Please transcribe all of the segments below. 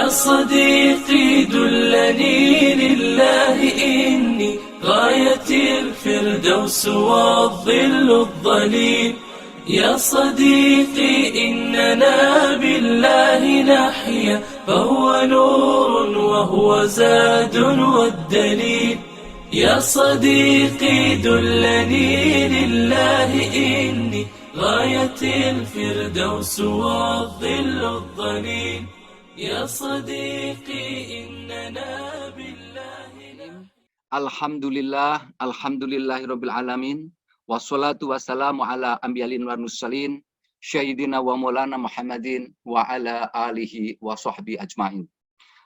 يا صديقي دلني لله إني غاية الفردوس والظل الظليل. يا صديقي إننا بالله نحيا فهو نور وهو زاد والدليل. يا صديقي دلني لله إني غاية الفردوس والظل الظليل. يا صديقي إننا بالله Alhamdulillahirabbil alamin. Wassalatu wassalamu ala ambiyalin wa mursalin Sayyidina wa maulana Muhammadin wa ala alihi wa sahbihi ajmain.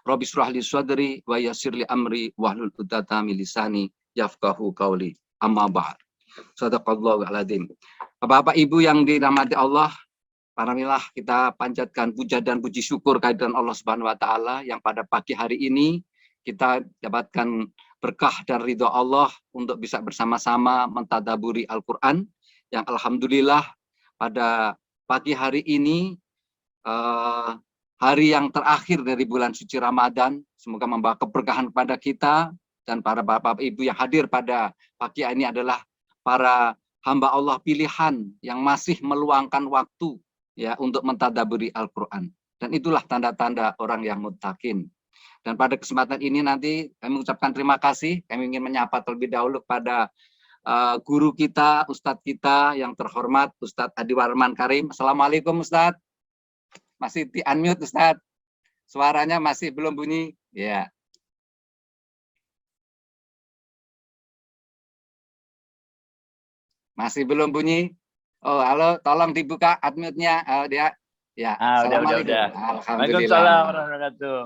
Rabbi shrah li sadri wa yassir li amri wahlul 'uqdatam min lisani yafqahu qawli. Amma ba'd. Shadaqallahu aladzim. Bapak Ibu yang dirahmati Allah, marilah kita panjatkan puja dan puji syukur kehadiran Allah Subhanahu wa taala yang pada pagi hari ini kita dapatkan berkah dan ridho Allah untuk bisa bersama-sama mentadaburi Al-Quran, yang alhamdulillah pada pagi hari ini hari yang terakhir dari bulan suci Ramadan, semoga membawa keberkahan kepada kita. Dan para bapak ibu yang hadir pada pagi ini adalah para hamba Allah pilihan yang masih meluangkan waktu ya untuk mentadaburi Al-Quran, dan itulah tanda-tanda orang yang muttaqin. Dan pada kesempatan ini nanti kami mengucapkan terima kasih. Kami ingin menyapa terlebih dahulu pada guru kita, Ustadz kita yang terhormat, Ustadz Adi Warman Karim. Assalamualaikum Ustadz. Masih di unmute Ustadz. Suaranya masih belum bunyi. Ya. Masih belum bunyi. Oh, halo, tolong dibuka unmute-nya. Dia. Ya, assalamualaikum. Udah. Alhamdulillah. Waalaikumsalam warahmatullahi wabarakatuh.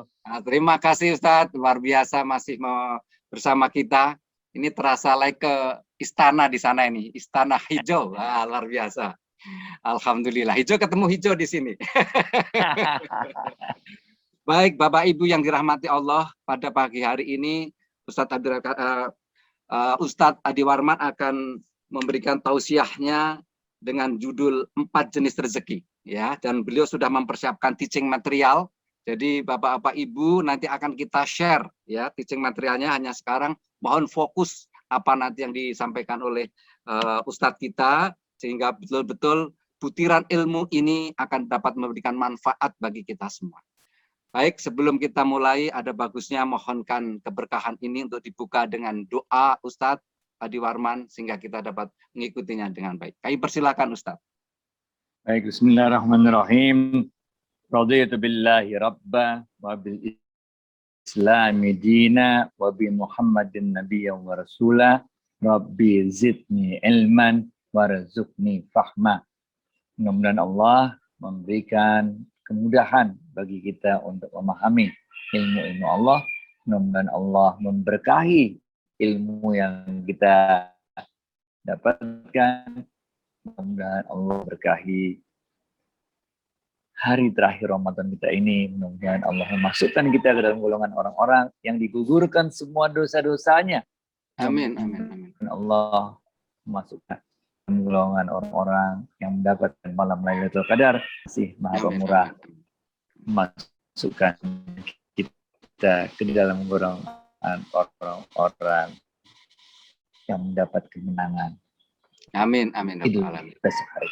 Terima kasih Ustadz, luar biasa masih bersama kita. Ini terasa like ke istana di sana ini, istana hijau. Wah, luar biasa. Alhamdulillah, hijau ketemu hijau di sini. Baik, Bapak Ibu yang dirahmati Allah, pada pagi hari ini Ustadz Adi Warman akan memberikan tausiahnya dengan judul 4 jenis rezeki. Ya, dan beliau sudah mempersiapkan teaching material. Jadi Bapak-bapak Ibu nanti akan kita share ya teaching materialnya. Hanya sekarang mohon fokus apa nanti yang disampaikan oleh Ustadz kita, sehingga betul-betul butiran ilmu ini akan dapat memberikan manfaat bagi kita semua. Baik, sebelum kita mulai, ada bagusnya mohonkan keberkahan ini untuk dibuka dengan doa Ustadz Adi Warman sehingga kita dapat mengikutinya dengan baik. Kami persilakan Ustadz. Baik, bismillahirrahmanirrahim. Raditu billahi rabba wa bil islami dina wa bi Muhammadin nabiyyan wa rasula. Rabbi zidni ilman warzuqni fahma. Mudah-mudahan Allah memberikan kemudahan bagi kita untuk memahami ilmu-ilmu Allah. Mudah-mudahan Allah memberkahi ilmu yang kita dapatkan. Mudah-mudahan Allah berkahi hari terakhir Ramadan kita ini. Mudah-mudahan Allah memasukkan kita ke dalam golongan orang-orang yang digugurkan semua dosa-dosanya. Amin, amin, amin. Allah memasukkan golongan orang-orang yang mendapatkan malam Lailatul Qadar. Masih Maha Pemurah memasukkan kita ke dalam golongan orang-orang yang mendapat kemenangan. Amin, amin. Besok hari.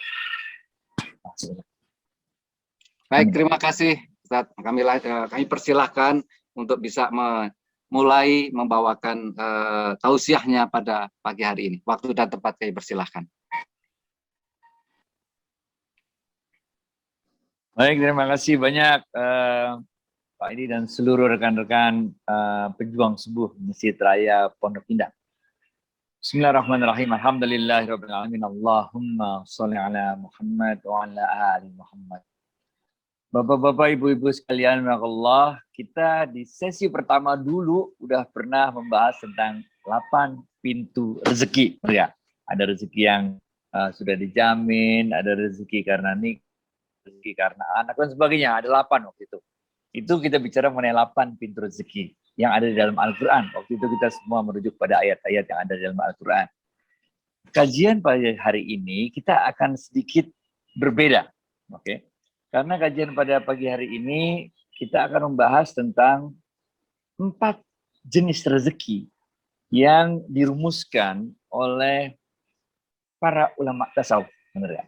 Baik, terima kasih Ustadz. Kami persilahkan untuk bisa mulai membawakan tausiahnya pada pagi hari ini. Waktu dan tempat kami persilahkan. Baik, terima kasih banyak Pak Edi dan seluruh rekan-rekan pejuang subuh Masjid Raya Pondok Indah. Bismillahirrahmanirrahim. Alhamdulillahirabbil alamin. Allahumma shalli ala Muhammad wa ala ali Muhammad. Bapak-bapak, ibu-ibu sekalian, Allah, kita di sesi pertama dulu udah pernah membahas tentang 8 pintu rezeki. Ya, ada rezeki yang sudah dijamin, ada rezeki karena nikah, rezeki karena anak dan sebagainya. Ada 8 waktu itu. Itu kita bicara mengenai 8 pintu rezeki yang ada di dalam Al-Quran. Waktu itu kita semua merujuk pada ayat-ayat yang ada di dalam Al-Quran. Kajian pada hari ini kita akan sedikit berbeda. Oke. Karena kajian pada pagi hari ini kita akan membahas tentang 4 jenis rezeki yang dirumuskan oleh para ulama tasawuf. Benar ya?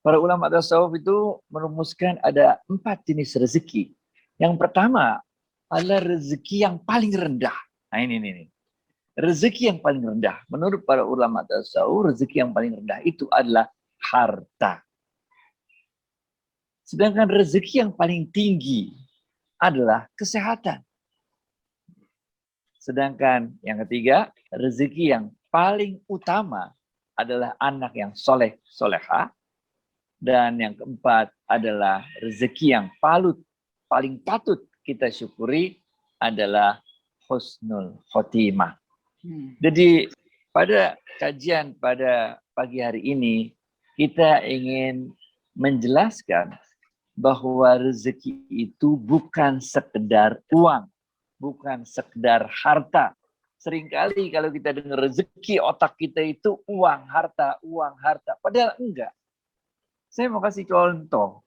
Para ulama tasawuf itu merumuskan ada 4 jenis rezeki. Yang pertama adalah rezeki yang paling rendah. Nah ini. Rezeki yang paling rendah. Menurut para ulama tasawuf, rezeki yang paling rendah itu adalah harta. Sedangkan rezeki yang paling tinggi adalah kesehatan. Sedangkan yang ketiga, rezeki yang paling utama adalah anak yang soleh, soleha. Dan yang keempat adalah rezeki yang paling patut kita syukuri adalah husnul khotimah. Jadi pada kajian pada pagi hari ini, kita ingin menjelaskan bahwa rezeki itu bukan sekedar uang, bukan sekedar harta. Seringkali kalau kita dengar rezeki, otak kita itu uang, harta. Padahal enggak. Saya mau kasih contoh.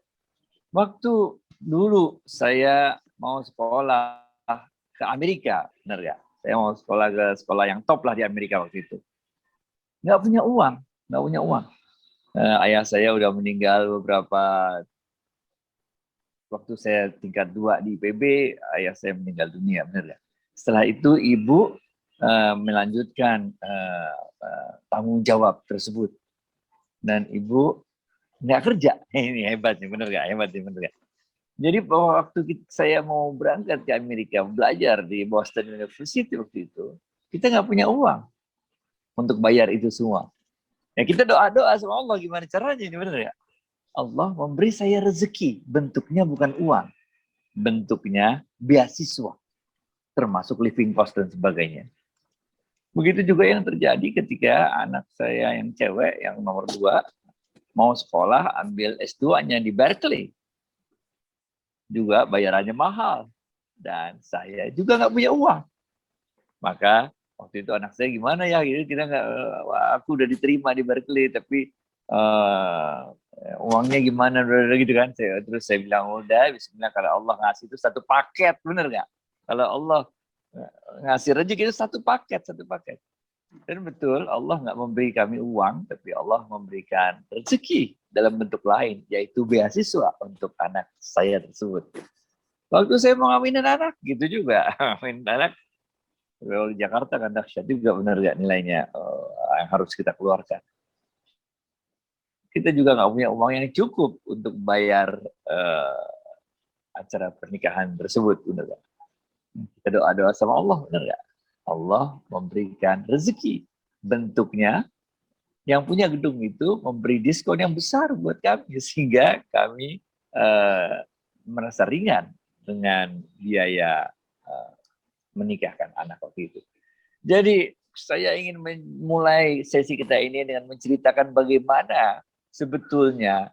Waktu dulu saya mau sekolah ke Amerika, benar ya? Saya mau sekolah ke sekolah yang top lah di Amerika waktu itu. Nggak punya uang. Ayah saya udah meninggal beberapa. Waktu saya tingkat 2 di IPB, ayah saya meninggal dunia, benar ya. Setelah itu ibu melanjutkan tanggung jawab tersebut. Dan ibu nggak kerja. Ini hebat nih, benar nggak? Hebat nih, benar nggak? Jadi waktu saya mau berangkat ke Amerika belajar di Boston University waktu itu, kita nggak punya uang untuk bayar itu semua. Ya kita doa sama Allah gimana caranya ini, benar ya? Allah memberi saya rezeki, bentuknya bukan uang, bentuknya beasiswa, termasuk living cost dan sebagainya. Begitu juga yang terjadi ketika anak saya yang cewek, yang nomor 2, mau sekolah ambil S2-nya di Berkeley. Juga bayarannya mahal. Dan saya juga nggak punya uang. Maka waktu itu anak saya gimana ya, kita nggak, aku udah diterima di Berkeley, tapi uangnya gimana gitu kan. Terus saya bilang, udah bismillah, kalau Allah ngasih itu satu paket, bener nggak? Kalau Allah ngasih rezeki itu satu paket. Dan betul, Allah nggak memberi kami uang, tapi Allah memberikan rezeki dalam bentuk lain, yaitu beasiswa untuk anak saya tersebut. Waktu saya mau ngawinin anak, gitu juga. Ngawinin anak, kalau di Jakarta kan dahsyat juga, benar nggak nilainya yang harus kita keluarkan. Kita juga nggak punya uang yang cukup untuk bayar acara pernikahan tersebut, benar nggak? Kita doa sama Allah, benar nggak? Allah memberikan rezeki. Bentuknya, yang punya gedung itu memberi diskon yang besar buat kami, sehingga kami merasa ringan dengan biaya menikahkan anak waktu itu. Jadi saya ingin memulai sesi kita ini dengan menceritakan bagaimana sebetulnya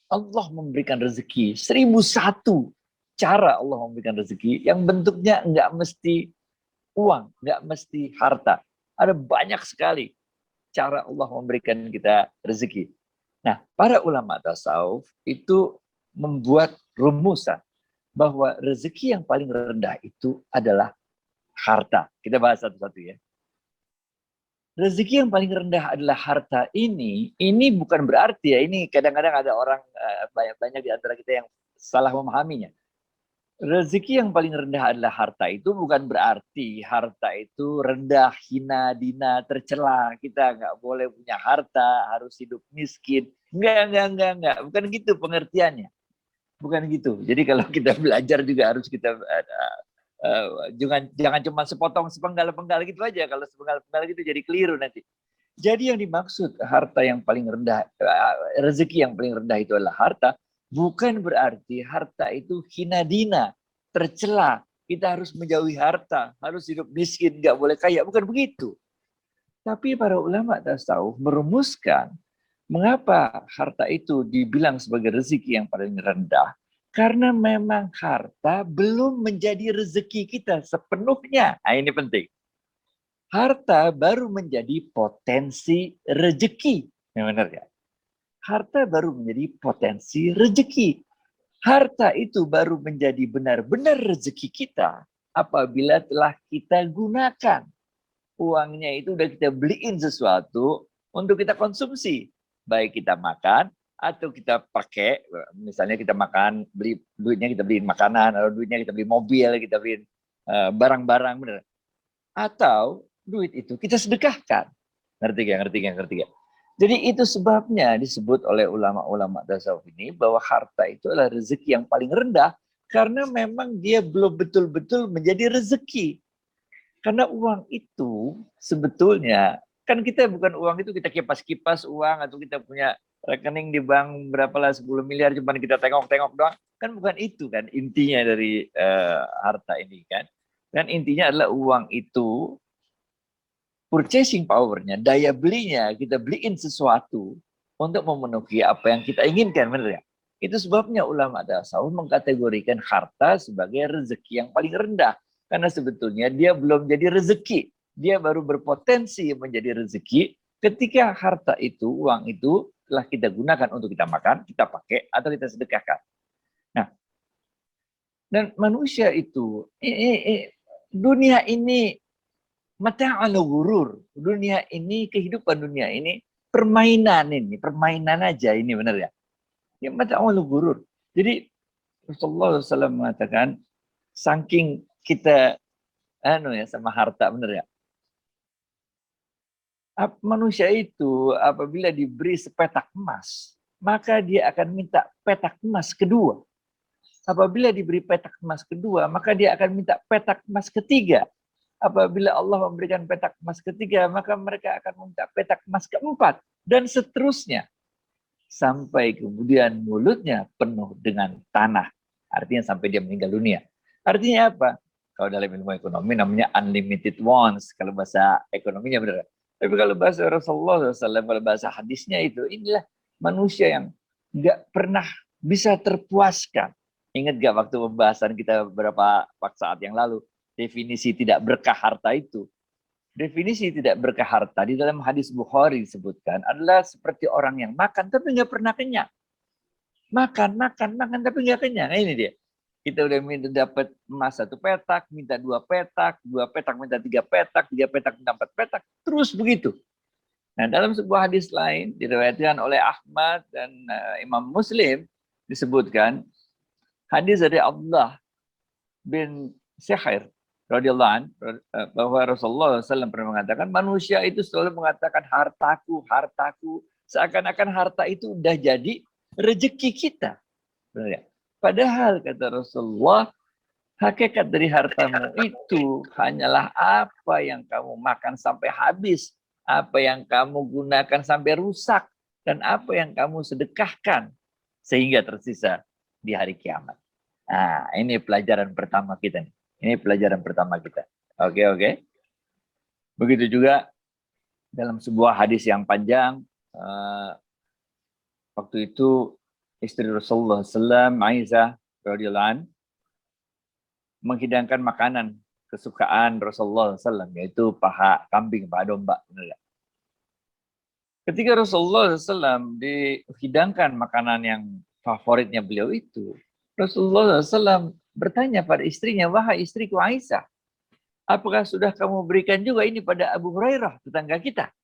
Allah memberikan rezeki. 1001 cara Allah memberikan rezeki yang bentuknya nggak mesti uang, nggak mesti harta. Ada banyak sekali cara Allah memberikan kita rezeki. Nah, para ulama tasawuf itu membuat rumusan bahwa rezeki yang paling rendah itu adalah harta. Kita bahas satu-satu ya. Rezeki yang paling rendah adalah harta ini bukan berarti ya, ini kadang-kadang ada orang banyak di antara kita yang salah memahaminya. Rezeki yang paling rendah adalah harta itu bukan berarti harta itu rendah, hina, dina, tercela. Kita nggak boleh punya harta, harus hidup miskin. Enggak. Bukan gitu pengertiannya. Bukan gitu. Jadi kalau kita belajar juga harus kita jangan cuma sepenggal-penggal gitu aja. Kalau sepenggal-penggal gitu jadi keliru nanti. Jadi yang dimaksud harta yang paling rendah, rezeki yang paling rendah itu adalah harta. Bukan berarti harta itu hina dina, tercela. Kita harus menjauhi harta, harus hidup miskin, nggak boleh kaya. Bukan begitu. Tapi para ulama tasawuf merumuskan mengapa harta itu dibilang sebagai rezeki yang paling rendah. Karena memang harta belum menjadi rezeki kita sepenuhnya. Nah, ini penting. Harta baru menjadi potensi rezeki. Yang benar ya? Harta baru menjadi potensi rezeki. Harta itu baru menjadi benar-benar rezeki kita apabila telah kita gunakan. Uangnya itu udah kita beliin sesuatu untuk kita konsumsi. Baik kita makan atau kita pakai, misalnya kita makan, beli duitnya kita beliin makanan, atau duitnya kita beli mobil, kita beliin barang-barang, bener. Atau duit itu kita sedekahkan. Ngerti gak? Jadi itu sebabnya disebut oleh ulama-ulama tasawuf ini bahwa harta itu adalah rezeki yang paling rendah karena memang dia belum betul-betul menjadi rezeki. Karena uang itu sebetulnya, kan kita bukan uang itu kita kipas-kipas uang atau kita punya rekening di bank berapalah 10 miliar cuma kita tengok-tengok doang. Kan bukan itu kan intinya dari harta ini kan. Dan intinya adalah uang itu purchasing power-nya, daya belinya, kita beliin sesuatu untuk memenuhi apa yang kita inginkan, benar ya? Itu sebabnya ulama tasawuf mengkategorikan harta sebagai rezeki yang paling rendah. Karena sebetulnya dia belum jadi rezeki. Dia baru berpotensi menjadi rezeki ketika harta itu, uang itu telah kita gunakan untuk kita makan, kita pakai, atau kita sedekahkan. Nah, dan manusia itu, dunia ini mata'al ghurur. Dunia ini, kehidupan dunia ini, permainan aja ini, benar ya? Ini mata'al ghurur. Jadi Rasulullah SAW mengatakan, saking kita sama harta, benar ya? Manusia itu apabila diberi sepetak emas, maka dia akan minta petak emas kedua. Apabila diberi petak emas kedua, maka dia akan minta petak emas ketiga. Apabila Allah memberikan petak emas ketiga, maka mereka akan meminta petak emas keempat. Dan seterusnya. Sampai kemudian mulutnya penuh dengan tanah. Artinya sampai dia meninggal dunia. Artinya apa? Kalau dalam ilmu ekonomi namanya unlimited wants. Kalau bahasa ekonominya benar. Tapi kalau bahasa Rasulullah SAW, kalau bahasa hadisnya itu, inilah manusia yang nggak pernah bisa terpuaskan. Ingat gak waktu pembahasan kita beberapa saat yang lalu, definisi tidak berkah harta itu. Definisi tidak berkah harta di dalam hadis Bukhari disebutkan adalah seperti orang yang makan tapi nggak pernah kenyang. Makan tapi nggak kenyang. Nah, ini dia. Kita udah minta dapat emas 1 petak, minta 2 petak, 2 petak minta 3 petak, 3 petak minta 4 petak, terus begitu. Nah, dalam sebuah hadis lain diriwayatkan oleh Ahmad dan Imam Muslim disebutkan hadis dari Abdullah bin Syahir radhiyallahu an bahwa Rasulullah SAW pernah mengatakan manusia itu selalu mengatakan hartaku, hartaku, seakan-akan harta itu udah jadi rezeki kita. Benar ya? Padahal kata Rasulullah, hakikat dari hartamu itu hanyalah apa yang kamu makan sampai habis, apa yang kamu gunakan sampai rusak, dan apa yang kamu sedekahkan sehingga tersisa di hari kiamat. Nah, ini pelajaran pertama kita nih. Ini pelajaran pertama kita. Oke. Begitu juga dalam sebuah hadis yang panjang, waktu itu istri Rasulullah SAW, Aisyah radhiyallahu anha, menghidangkan makanan kesukaan Rasulullah SAW, yaitu paha kambing, paha domba. Ketika Rasulullah SAW dihidangkan makanan yang favoritnya beliau itu, Rasulullah SAW bertanya pada istrinya, wahai istriku Aisyah, apakah sudah kamu berikan juga ini pada Abu Hurairah, tetangga kita?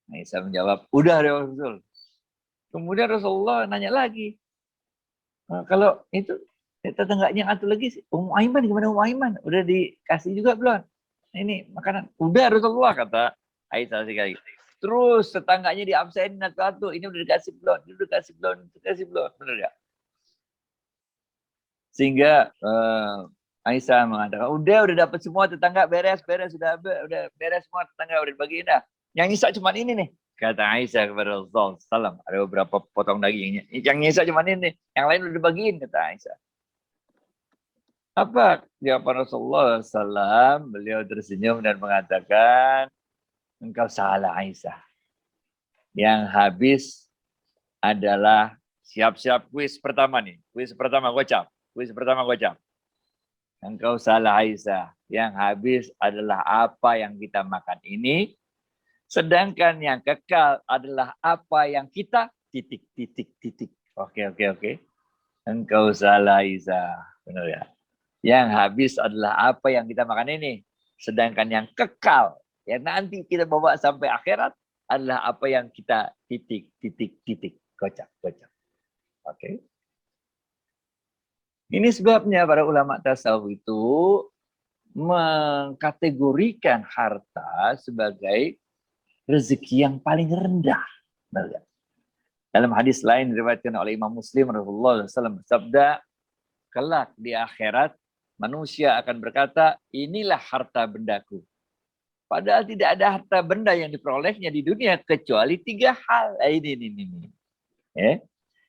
Aisyah menjawab, udah ya Rasul. Kemudian Rasulullah nanya lagi, kalau itu tetangganya satu lagi, Aiman gimana Aiman? Udah dikasih juga belum? Ini makanan. Udah Rasulullah, kata Aisyah sekali. Terus tetangganya diabsenin satu-satu. Ini udah dikasih belum? Ini udah dikasih belum? Benar ya? Sehingga Aisyah mengatakan, udah dapat semua tetangga, beres, udah beres semua tetangga, udah dibagiin dah. Yang nyisa cuma ini nih. Kata Aisyah kepada Rasulullah SAW, ada beberapa potong dagingnya. Yang nyisa cuma ini, yang lain udah dibagiin, kata Aisyah. Apa jawaban Rasulullah SAW? Beliau tersenyum dan mengatakan, engkau salah Aisyah. Yang habis adalah siap-siap kuis pertama nih. Kuis pertama gocap. Engkau salah Aisyah. Yang habis adalah apa yang kita makan ini. Sedangkan yang kekal adalah apa yang kita titik. Oke. Engkau salah, Isa. Benar ya? Yang habis adalah apa yang kita makan ini. Sedangkan yang kekal, yang nanti kita bawa sampai akhirat, adalah apa yang kita titik. Kocak. Oke. Ini sebabnya para ulama tasawuf itu mengkategorikan harta sebagai rezeki yang paling rendah. Benar. Dalam hadis lain diriwayatkan oleh Imam Muslim Rasulullah SAW bersabda, kelak di akhirat manusia akan berkata, inilah harta bendaku. Padahal tidak ada harta benda yang diperolehnya di dunia kecuali 3 hal. Ini. Ya.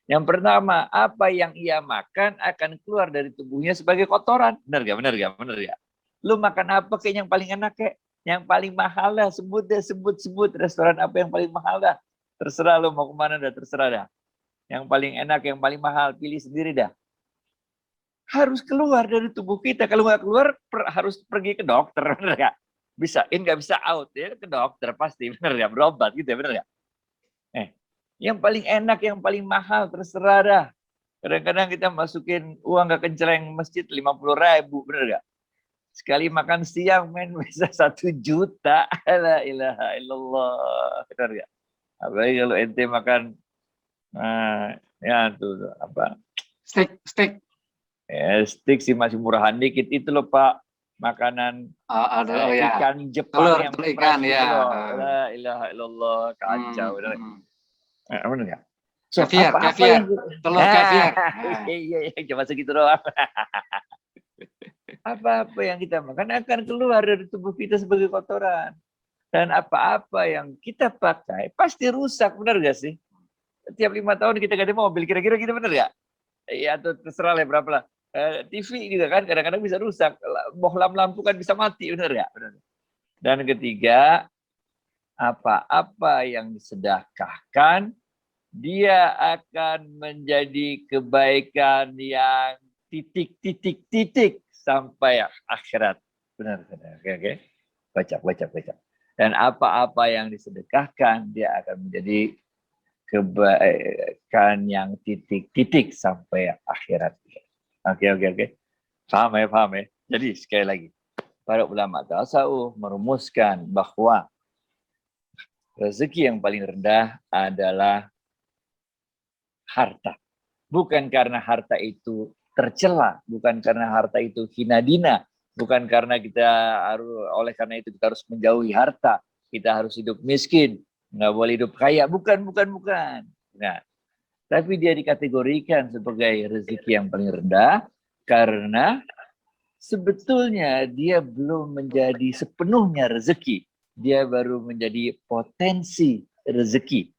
Yang pertama, apa yang ia makan akan keluar dari tubuhnya sebagai kotoran. Benar gak? Lu makan apa kayak yang paling enak kayak? Yang paling mahal dah, sebut restoran apa yang paling mahal dah. Terserah lu mau kemana dah, terserah dah. Yang paling enak, yang paling mahal, pilih sendiri dah. Harus keluar dari tubuh kita. Kalau nggak keluar, harus pergi ke dokter, bener nggak? Bisa in, nggak bisa out, ya ke dokter pasti, bener nggak? Berobat gitu ya, bener nggak? Yang paling enak, yang paling mahal, terserah dah. Kadang-kadang kita masukin uang nggak kencereng masjid 50.000, bener nggak? Sekali makan siang, men, bisa 1 juta. La ilaha illallah, bener nggak? Apalagi kalau ente makan, ya tuh apa? Steak. Ya, steak sih masih murahan dikit. Itu loh Pak, makanan ikan Jepang yang ikan ya. La ilaha illallah, kacau. Benar nggak? So, kaviar. Telur kaviar. Iya, cuma segitu doang. Apa-apa yang kita makan akan keluar dari tubuh kita sebagai kotoran. Dan apa-apa yang kita pakai pasti rusak, benar gak sih? Tiap 5 tahun kita ganti mobil, kira-kira gitu benar gak? Ya atau terserah lah berapa lah. TV juga kan kadang-kadang bisa rusak. Bohlam lampu kan bisa mati, benar gak? Dan ketiga, apa-apa yang disedekahkan, dia akan menjadi kebaikan yang titik sampai akhirat. Benar. Oke. Baca. Dan apa-apa yang disedekahkan, dia akan menjadi kebaikan yang titik sampai akhirat. Oke. Paham ya. Jadi sekali lagi, para ulama tasawuf merumuskan bahwa rezeki yang paling rendah adalah harta. Bukan karena harta itu tercela, bukan karena harta itu hina dina, bukan karena oleh karena itu kita harus menjauhi harta, kita harus hidup miskin, nggak boleh hidup kaya, bukan. Nah, tapi dia dikategorikan sebagai rezeki yang paling rendah karena sebetulnya dia belum menjadi sepenuhnya rezeki, dia baru menjadi potensi rezeki.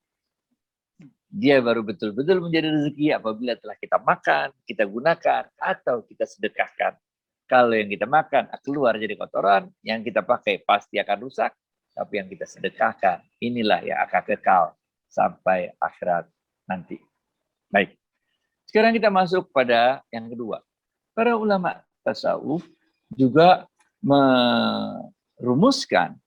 Dia baru betul-betul menjadi rezeki apabila telah kita makan, kita gunakan, atau kita sedekahkan. Kalau yang kita makan keluar jadi kotoran, yang kita pakai pasti akan rusak, tapi yang kita sedekahkan, inilah yang akan kekal sampai akhirat nanti. Baik, sekarang kita masuk pada yang kedua. Para ulama tasawuf juga merumuskan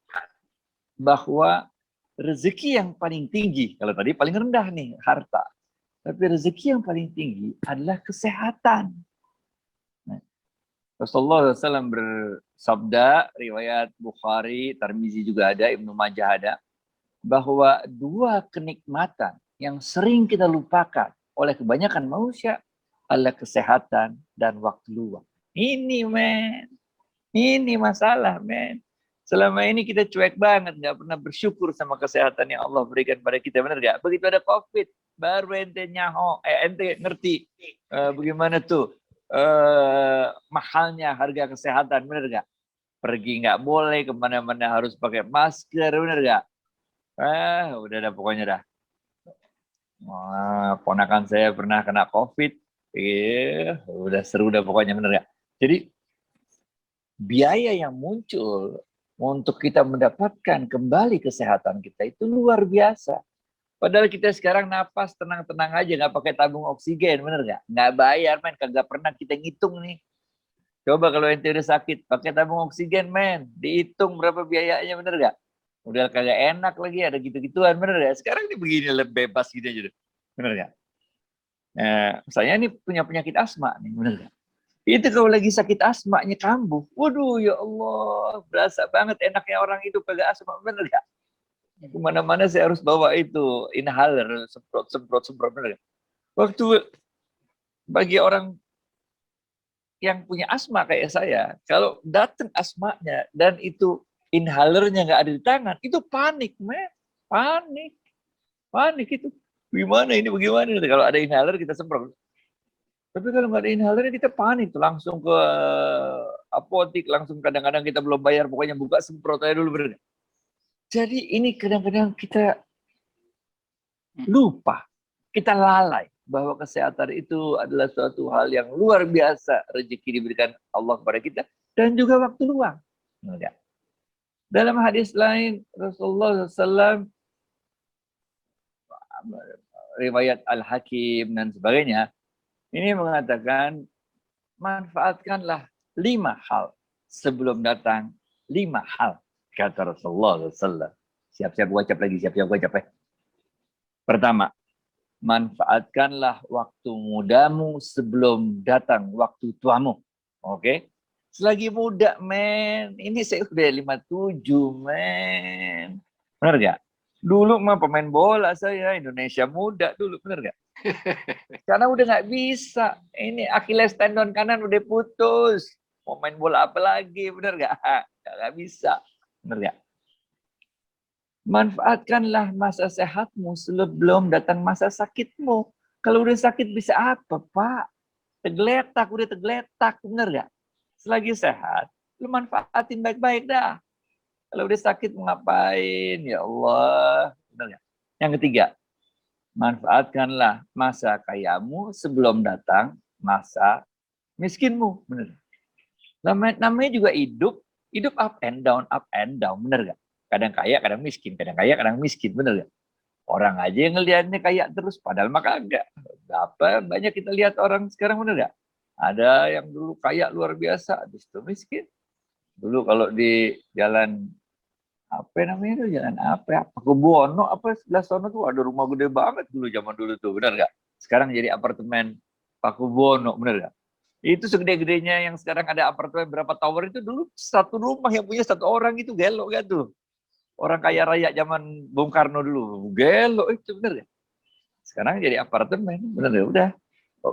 bahwa rezeki yang paling tinggi, kalau tadi paling rendah nih, harta. Tapi rezeki yang paling tinggi adalah kesehatan. Rasulullah SAW bersabda, riwayat Bukhari, Tirmizi juga ada, Ibnu Majah ada, bahwa 2 kenikmatan yang sering kita lupakan oleh kebanyakan manusia adalah kesehatan dan waktu luang. Ini masalah, men. Selama ini kita cuek banget, nggak pernah bersyukur sama kesehatan yang Allah berikan pada kita, benar nggak? Begitu ada COVID, baru ente ngerti bagaimana tuh mahalnya harga kesehatan, benar nggak? Pergi nggak boleh, kemana-mana harus pakai masker, benar nggak? Udah dah pokoknya dah. Ponakan saya pernah kena COVID, udah seru dah pokoknya, benar nggak? Jadi biaya yang muncul untuk kita mendapatkan kembali kesehatan kita itu luar biasa. Padahal kita sekarang napas tenang-tenang aja, nggak pakai tabung oksigen, bener nggak? Nggak bayar, men. Kagak pernah kita ngitung nih. Coba kalau ente udah sakit, pakai tabung oksigen, men. Dihitung berapa biayanya, bener nggak? Udah kagak enak lagi, ada gitu-gituan, bener nggak? Sekarang ini begini, lebih bebas gitu aja, bener nggak? Saya ini punya penyakit asma nih, bener nggak? Itu kalau lagi sakit asmanya kambuh, waduh ya Allah, berasa banget enaknya orang itu pegang asma, bener nggak? Kemana-mana saya harus bawa itu inhaler, semprot, bener nggak? Waktu bagi orang yang punya asma kayak saya, kalau datang asmanya dan itu inhalernya nggak ada di tangan, itu panik, men. Panik itu. Gimana ini, bagaimana? Kalau ada inhaler kita semprot. Tapi kalau nggak ada inhaler kita panik tuh, langsung ke apotik, langsung kadang-kadang kita belum bayar, pokoknya buka semprot aja dulu. Bener. Jadi ini kadang-kadang kita lupa, kita lalai bahwa kesehatan itu adalah suatu hal yang luar biasa, rezeki diberikan Allah kepada kita, dan juga waktu luang. Dalam hadis lain, Rasulullah SAW, riwayat Al-Hakim dan sebagainya, ini mengatakan, manfaatkanlah 5 hal sebelum datang 5 hal, kata Rasulullah SAW. Siap-siap wajib lagi, siap-siap wajib. Pertama, manfaatkanlah waktu mudamu sebelum datang waktu tuamu. Oke? Selagi muda, men. Ini saya udah 57, men. Benar gak? Dulu mah pemain bola saya, Indonesia muda dulu, benar gak? Karena udah nggak bisa. Ini Achilles tendon kanan udah putus. Mau main bola apa lagi, benar gak? Nggak bisa, benar gak? Manfaatkanlah masa sehatmu sebelum datang masa sakitmu. Kalau udah sakit bisa apa, Pak? Udah tegletak, bener gak? Selagi sehat, lu manfaatin baik-baik dah. Kalau udah sakit mau ngapain? Ya Allah, bener gak? Yang ketiga, manfaatkanlah masa kayamu sebelum datang masa miskinmu, bener. Namanya juga hidup up and down, bener gak? Kadang kaya, kadang miskin, bener gak? Orang aja yang ngelihatnya kaya terus, padahal mah kagak. Apa banyak kita lihat orang sekarang, bener gak? Ada yang dulu kaya luar biasa, habis itu miskin. Dulu kalau di jalan apa namanya itu, jalan apa ya, Pakubuwono apa sebelah sana tuh ada rumah gede banget dulu, zaman dulu tuh, bener gak? Sekarang jadi apartemen Pakubuwono, bener gak? Itu segede-gedenya yang sekarang ada apartemen berapa tower itu, dulu satu rumah yang punya satu orang itu gelo gak tuh? Orang kaya raya zaman Bung Karno dulu, gelo itu, bener gak? Sekarang jadi apartemen, bener ya? Udah,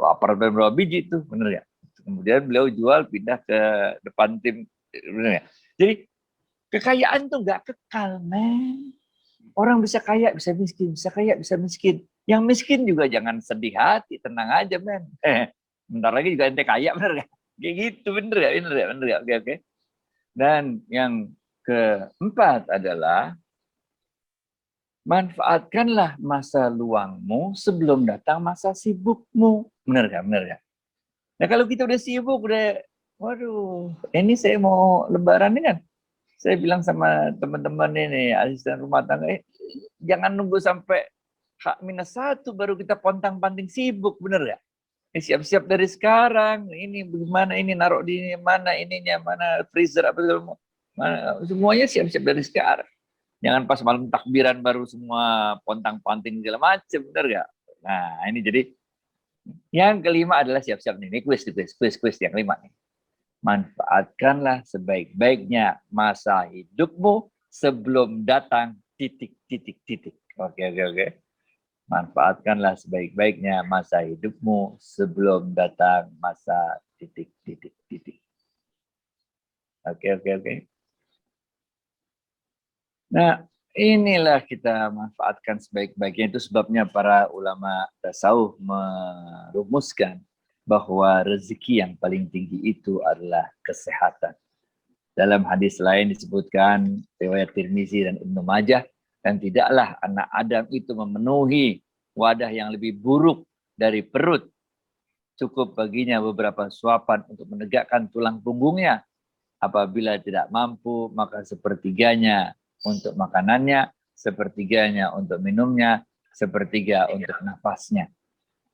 apartemen berapa biji tuh, bener ya? Kemudian beliau jual, pindah ke depan tim, bener ya? Jadi kekayaan tuh nggak kekal, men. Orang bisa kaya, bisa miskin, bisa kaya, bisa miskin. Yang miskin juga jangan sedih hati, tenang aja, men. Bentar lagi juga ente kaya, bener gak? Kayak gitu, bener ya, bener ya. Oke. Dan yang keempat adalah manfaatkanlah masa luangmu sebelum datang masa sibukmu. Bener gak? Nah kalau kita udah sibuk, waduh, ini saya mau lebaran ini kan. Saya bilang sama teman-teman ini, asisten rumah tangga, jangan nunggu sampai H-1 baru kita pontang-panting sibuk, bener ya? Siap-siap dari sekarang, ini bagaimana, ini naruh di mana, ininya, mana freezer, apa mana, semuanya siap-siap dari sekarang. Jangan pas malam takbiran baru semua pontang-panting segala macam, bener ya? Nah, ini jadi yang kelima adalah siap-siap nih, ini kuis yang kelima nih. Manfaatkanlah sebaik-baiknya masa hidupmu sebelum datang titik. Oke. Manfaatkanlah sebaik-baiknya masa hidupmu sebelum datang masa titik. Oke. Nah, inilah kita manfaatkan sebaik-baiknya. Itu sebabnya para ulama tasawuf merumuskan bahwa rezeki yang paling tinggi itu adalah kesehatan. Dalam hadis lain disebutkan, riwayat Tirmizi dan Ibnu Majah, dan tidaklah anak Adam itu memenuhi wadah yang lebih buruk dari perut. Cukup baginya beberapa suapan untuk menegakkan tulang punggungnya. Apabila tidak mampu, maka sepertiganya untuk makanannya, sepertiganya untuk minumnya, sepertiga untuk nafasnya.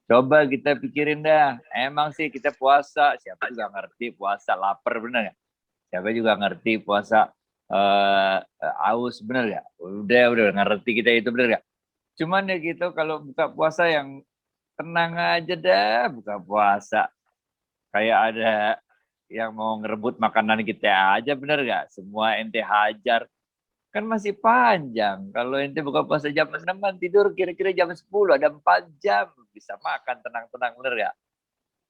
Coba kita pikirin dah, emang sih kita puasa, siapa juga ngerti puasa lapar, bener gak? Siapa juga ngerti puasa aus, bener gak? Udah ngerti kita itu, bener gak? Cuman ya gitu, kalau buka puasa yang tenang aja dah buka puasa. Kayak ada yang mau ngerebut makanan kita aja, bener gak? Semua ente hajar. Kan masih panjang. Kalau ente buka puasa jam 6 tidur kira-kira jam 10, ada 4 jam. Bisa makan tenang-tenang, bener gak?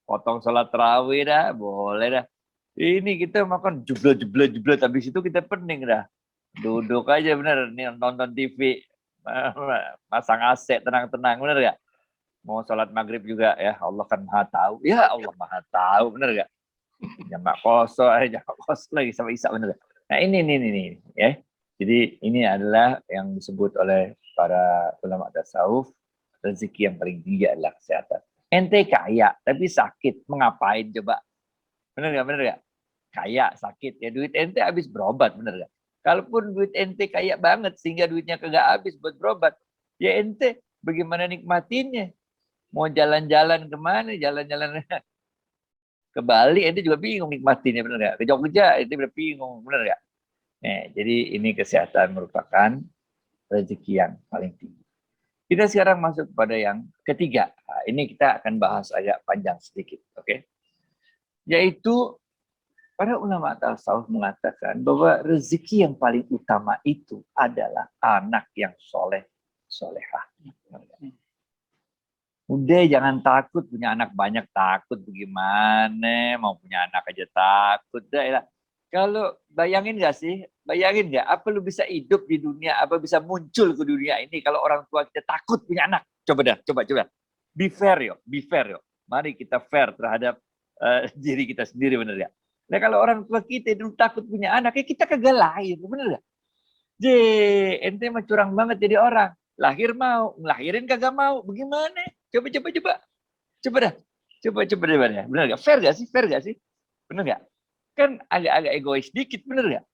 Potong sholat tarawih dah, boleh dah. Ini kita makan jeblet, habis itu kita pening dah. Duduk aja bener, nih nonton TV. Pasang AC, tenang-tenang, bener gak? Mau sholat maghrib juga, ya Allah kan maha tahu. Ya Allah maha tahu, bener gak? Jamak kosong, jamak kosong lagi sama Isa, bener gak? Nah ini, ya. Jadi ini adalah yang disebut oleh para ulama tasawuf, rezeki yang paling tinggi adalah kesehatan. Ente kaya tapi sakit, mengapain coba? Bener gak? Kaya sakit ya, duit ente habis berobat, bener gak? Kalaupun duit ente kaya banget sehingga duitnya kagak habis buat berobat, ya ente bagaimana nikmatinnya? Mau jalan-jalan kemana? Jalan-jalan ke Bali, ente juga bingung nikmatinnya, bener gak? Ke Jogja, ente udah bingung, bener gak? Nah, jadi ini kesehatan merupakan rezeki yang paling tinggi. Kita sekarang masuk pada yang ketiga. Nah, ini kita akan bahas agak panjang sedikit, oke? Yaitu para ulama tasawuf mengatakan bahwa rezeki yang paling utama itu adalah anak yang soleh, solehah. Udah jangan takut punya anak banyak, takut bagaimana, mau punya anak aja takut. Dah, kalau bayangin nggak sih, bayangin nggak apa lu bisa hidup di dunia, apa bisa muncul ke dunia ini kalau orang tua kita takut punya anak. Coba dah, coba. Be fair yo. Mari kita fair terhadap diri kita sendiri, bener ya. Nah kalau orang tua kita dulu takut punya anak, ya kita kagak lahir, bener gak? Ente mah curang banget jadi orang. Lahir mau, ngelahirin kagak mau, bagaimana? Coba dah. Coba deh, bener gak? Fair gak sih? Bener gak? Kan agak-agak egois dikit, bener gak?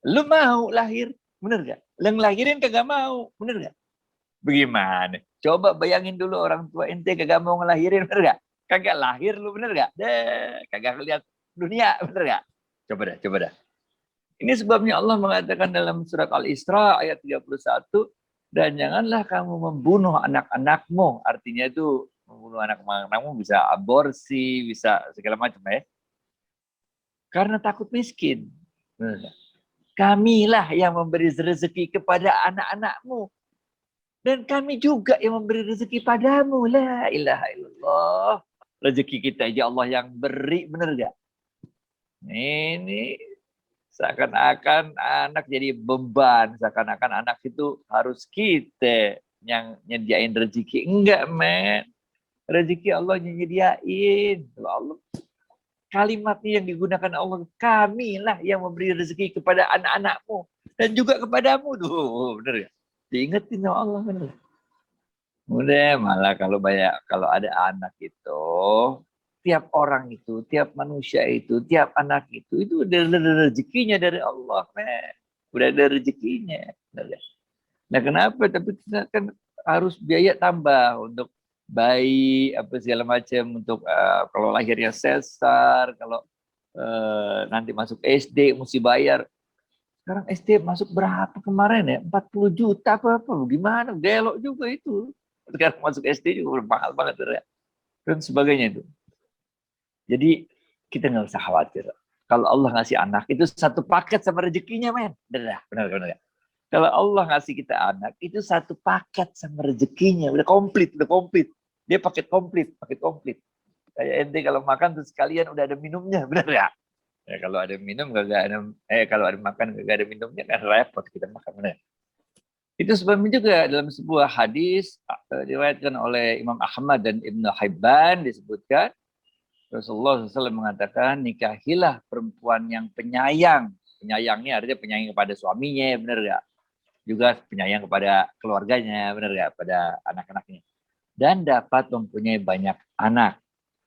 Lu mau lahir, bener gak? Lu ngelahirin kagak mau, bener gak? Bagaimana? Coba bayangin dulu orang tua ente kagak mau ngelahirin, bener gak? Kagak lahir lu, bener gak? Kagak lihat dunia, bener gak? Coba dah. Ini sebabnya Allah mengatakan dalam surat Al-Isra ayat 31, dan janganlah kamu membunuh anak-anakmu. Artinya itu membunuh anak-anakmu bisa aborsi, bisa segala macam ya. Karena takut miskin. Kamilah yang memberi rezeki kepada anak-anakmu. Dan kami juga yang memberi rezeki padamu. La ilaha illallah. Rezeki kita aja Allah yang beri, benar gak? Ini seakan-akan anak jadi beban. Seakan-akan anak itu harus kita yang nyediain rezeki. Enggak, men. Rezeki Allah yang nyediain. Allah, kalimatnya yang digunakan Allah, kamilah yang memberi rezeki kepada anak-anakmu dan juga kepadamu. Duh, bener ya? Diingetin sama Allah, bener. Udah, malah kalau ada anak itu, tiap orang itu, tiap manusia itu, tiap anak itu udah ada rezekinya dari Allah, men. Udah ada rezekinya. Nah, kenapa? Tapi kita kan harus biaya tambah untuk bayi, apa segala macam, untuk kalau lahirnya sesar, kalau nanti masuk SD mesti bayar. Sekarang SD masuk berapa kemarin ya? 40 juta apa? Gimana? Gelok juga itu. Sekarang masuk SD juga mahal banget ya. Dan sebagainya itu. Jadi kita nggak usah khawatir. Kalau Allah ngasih anak itu satu paket sama rezekinya, men. Benar. Kalau Allah ngasih kita anak itu satu paket sama rezekinya, udah komplit. Dia paket komplit. Kayak ente kalau makan terus sekalian udah ada minumnya, benar ya? Ya kalau ada minum kalau ada makan gak ada minumnya kan repot kita makan, benar. Itu sebabnya juga dalam sebuah hadis diriwayatkan oleh Imam Ahmad dan Ibnu Hibban disebutkan Rasulullah SAW mengatakan, nikahilah perempuan yang penyayang. Penyayangnya artinya penyayang kepada suaminya, benar gak? Juga penyayang kepada keluarganya, benar gak? Pada anak-anaknya. Dan dapat mempunyai banyak anak.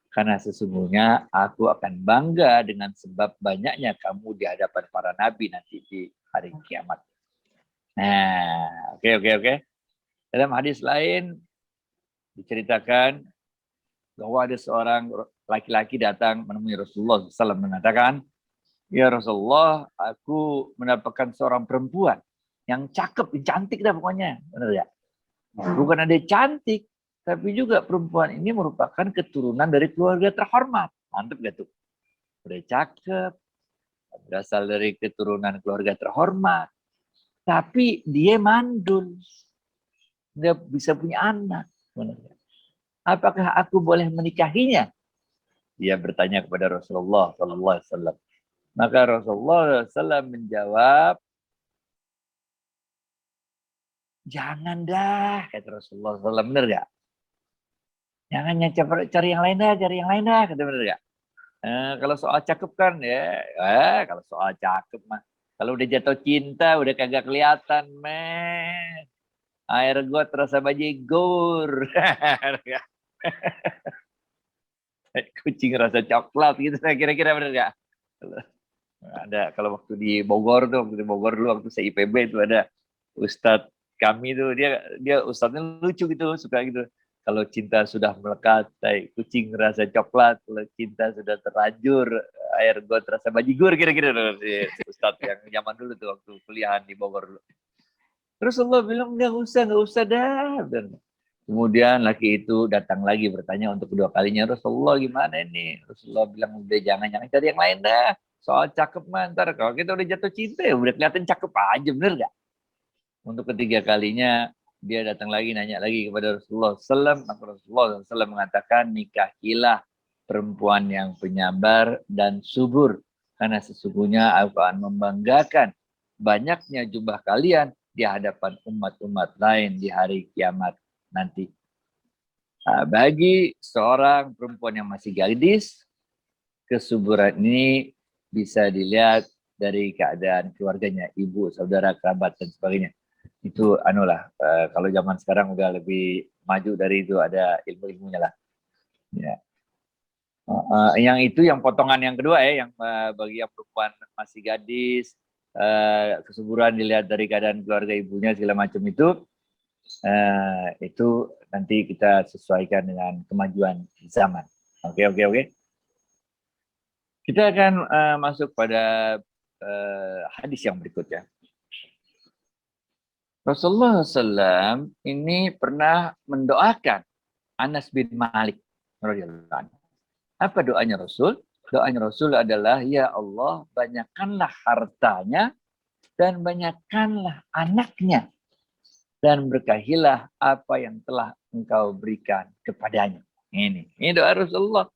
Karena sesungguhnya aku akan bangga dengan sebab banyaknya kamu di hadapan para nabi nanti di hari kiamat. Nah, oke. Dalam hadis lain diceritakan bahwa ada seorang laki-laki datang menemui Rasulullah SAW mengatakan, ya Rasulullah, aku mendapatkan seorang perempuan yang cakep, yang cantik dah pokoknya. Benar ya? Bukan ada cantik, Tapi juga perempuan ini merupakan keturunan dari keluarga terhormat. Mantep gak tuh? Udah cakep, berasal dari keturunan keluarga terhormat. Tapi dia mandul. Dia bisa punya anak. Apakah aku boleh menikahinya? Dia bertanya kepada Rasulullah SAW. Maka Rasulullah SAW menjawab, jangan dah, kata Rasulullah SAW. Benar gak? Jangan cari yang lain dah, kata benar gak? Kalau soal cakep kan ya, kalau soal cakep mah, kalau udah jatuh cinta udah kagak kelihatan, men. Air got terasa bajigur. Kucing rasa coklat gitu, kira-kira bener gak? Ada kalau waktu di Bogor dulu waktu saya IPB itu ada ustadz kami tuh, dia ustadznya lucu gitu, suka gitu. Kalau cinta sudah melekat, kucing rasa coklat. Kalau cinta sudah terlanjur, air got rasa bajigur, kira-kira. Ustadz yang zaman dulu tuh waktu kuliahan di Bogor dulu. Terus Allah bilang, nggak usah dah. Dan kemudian laki itu datang lagi bertanya untuk kedua kalinya, Rasulullah gimana ini? Rasulullah bilang, udah jangan cari yang lain dah. Soal cakep mah ntar kalau kita udah jatuh cinta ya udah kelihatan cakep aja, bener gak? Untuk ketiga kalinya dia datang lagi nanya lagi kepada Rasulullah SAW. Maka Rasulullah SAW mengatakan, nikahilah perempuan yang penyabar dan subur, karena sesungguhnya akan membanggakan banyaknya jumlah kalian di hadapan umat-umat lain di hari kiamat nanti. Nah, bagi seorang perempuan yang masih gadis, kesuburan ini bisa dilihat dari keadaan keluarganya, ibu, saudara, kerabat, dan sebagainya. Itu kalau zaman sekarang udah lebih maju dari itu, ada ilmu-ilmunya lah. Ya. Yang potongan yang kedua yang bagi yang perempuan masih gadis, kesuburan dilihat dari keadaan keluarga ibunya segala macam itu nanti kita sesuaikan dengan kemajuan zaman. Oke. Kita akan masuk pada hadis yang berikutnya. Rasulullah SAW ini pernah mendoakan Anas bin Malik. Apa doanya Rasul? Doanya Rasul adalah, ya Allah, banyakkanlah hartanya dan banyakkanlah anaknya, dan berkahilah apa yang telah engkau berikan kepadanya. Ini doa Rasulullah.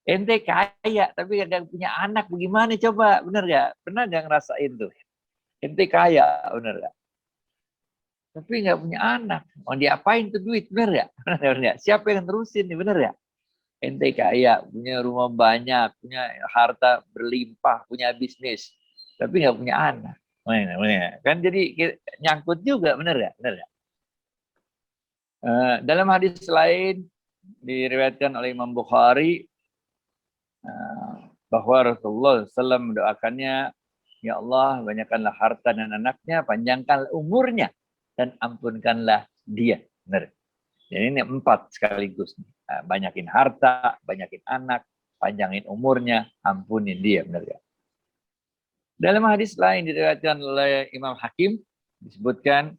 Ente kaya tapi gak punya anak, bagaimana coba? Bener gak? Pernah gak ngerasain tuh? Ente kaya, bener gak? Tapi nggak punya anak, mau diapain tuh duit, bener nggak? Siapa yang terusin nih, bener nggak? Ente kaya, punya rumah banyak, punya harta berlimpah, punya bisnis, tapi nggak punya anak, bener. Kan jadi nyangkut juga, bener nggak? Dalam hadis lain diriwayatkan oleh Imam Bukhari bahwa Rasulullah SAW mendoakannya, ya Allah, banyakkanlah harta dan anaknya, panjangkanlah umurnya, dan ampunkanlah dia. Benar. Jadi ini 4 sekaligus. Banyakin harta, banyakin anak, panjangin umurnya, ampunin dia. Benar ya? Dalam hadis lain diriwayatkan oleh Imam Hakim, disebutkan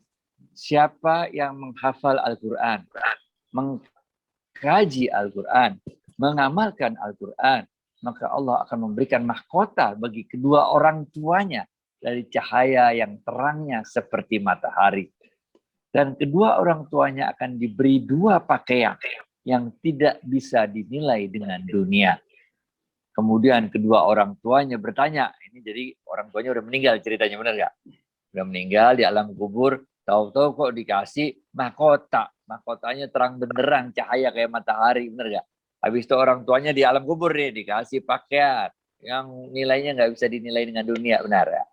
siapa yang menghafal Al-Quran, mengkaji Al-Quran, mengamalkan Al-Quran, maka Allah akan memberikan mahkota bagi kedua orang tuanya dari cahaya yang terangnya seperti matahari. Dan kedua orang tuanya akan diberi 2 pakaian yang tidak bisa dinilai dengan dunia. Kemudian kedua orang tuanya bertanya, ini jadi orang tuanya udah meninggal ceritanya, benar nggak? Udah meninggal di alam kubur, tahu-tahu kok dikasih mahkota. Mahkotanya terang benderang, cahaya kayak matahari, benar nggak? Habis itu orang tuanya di alam kubur nih dikasih pakaian yang nilainya nggak bisa dinilai dengan dunia, benar ya?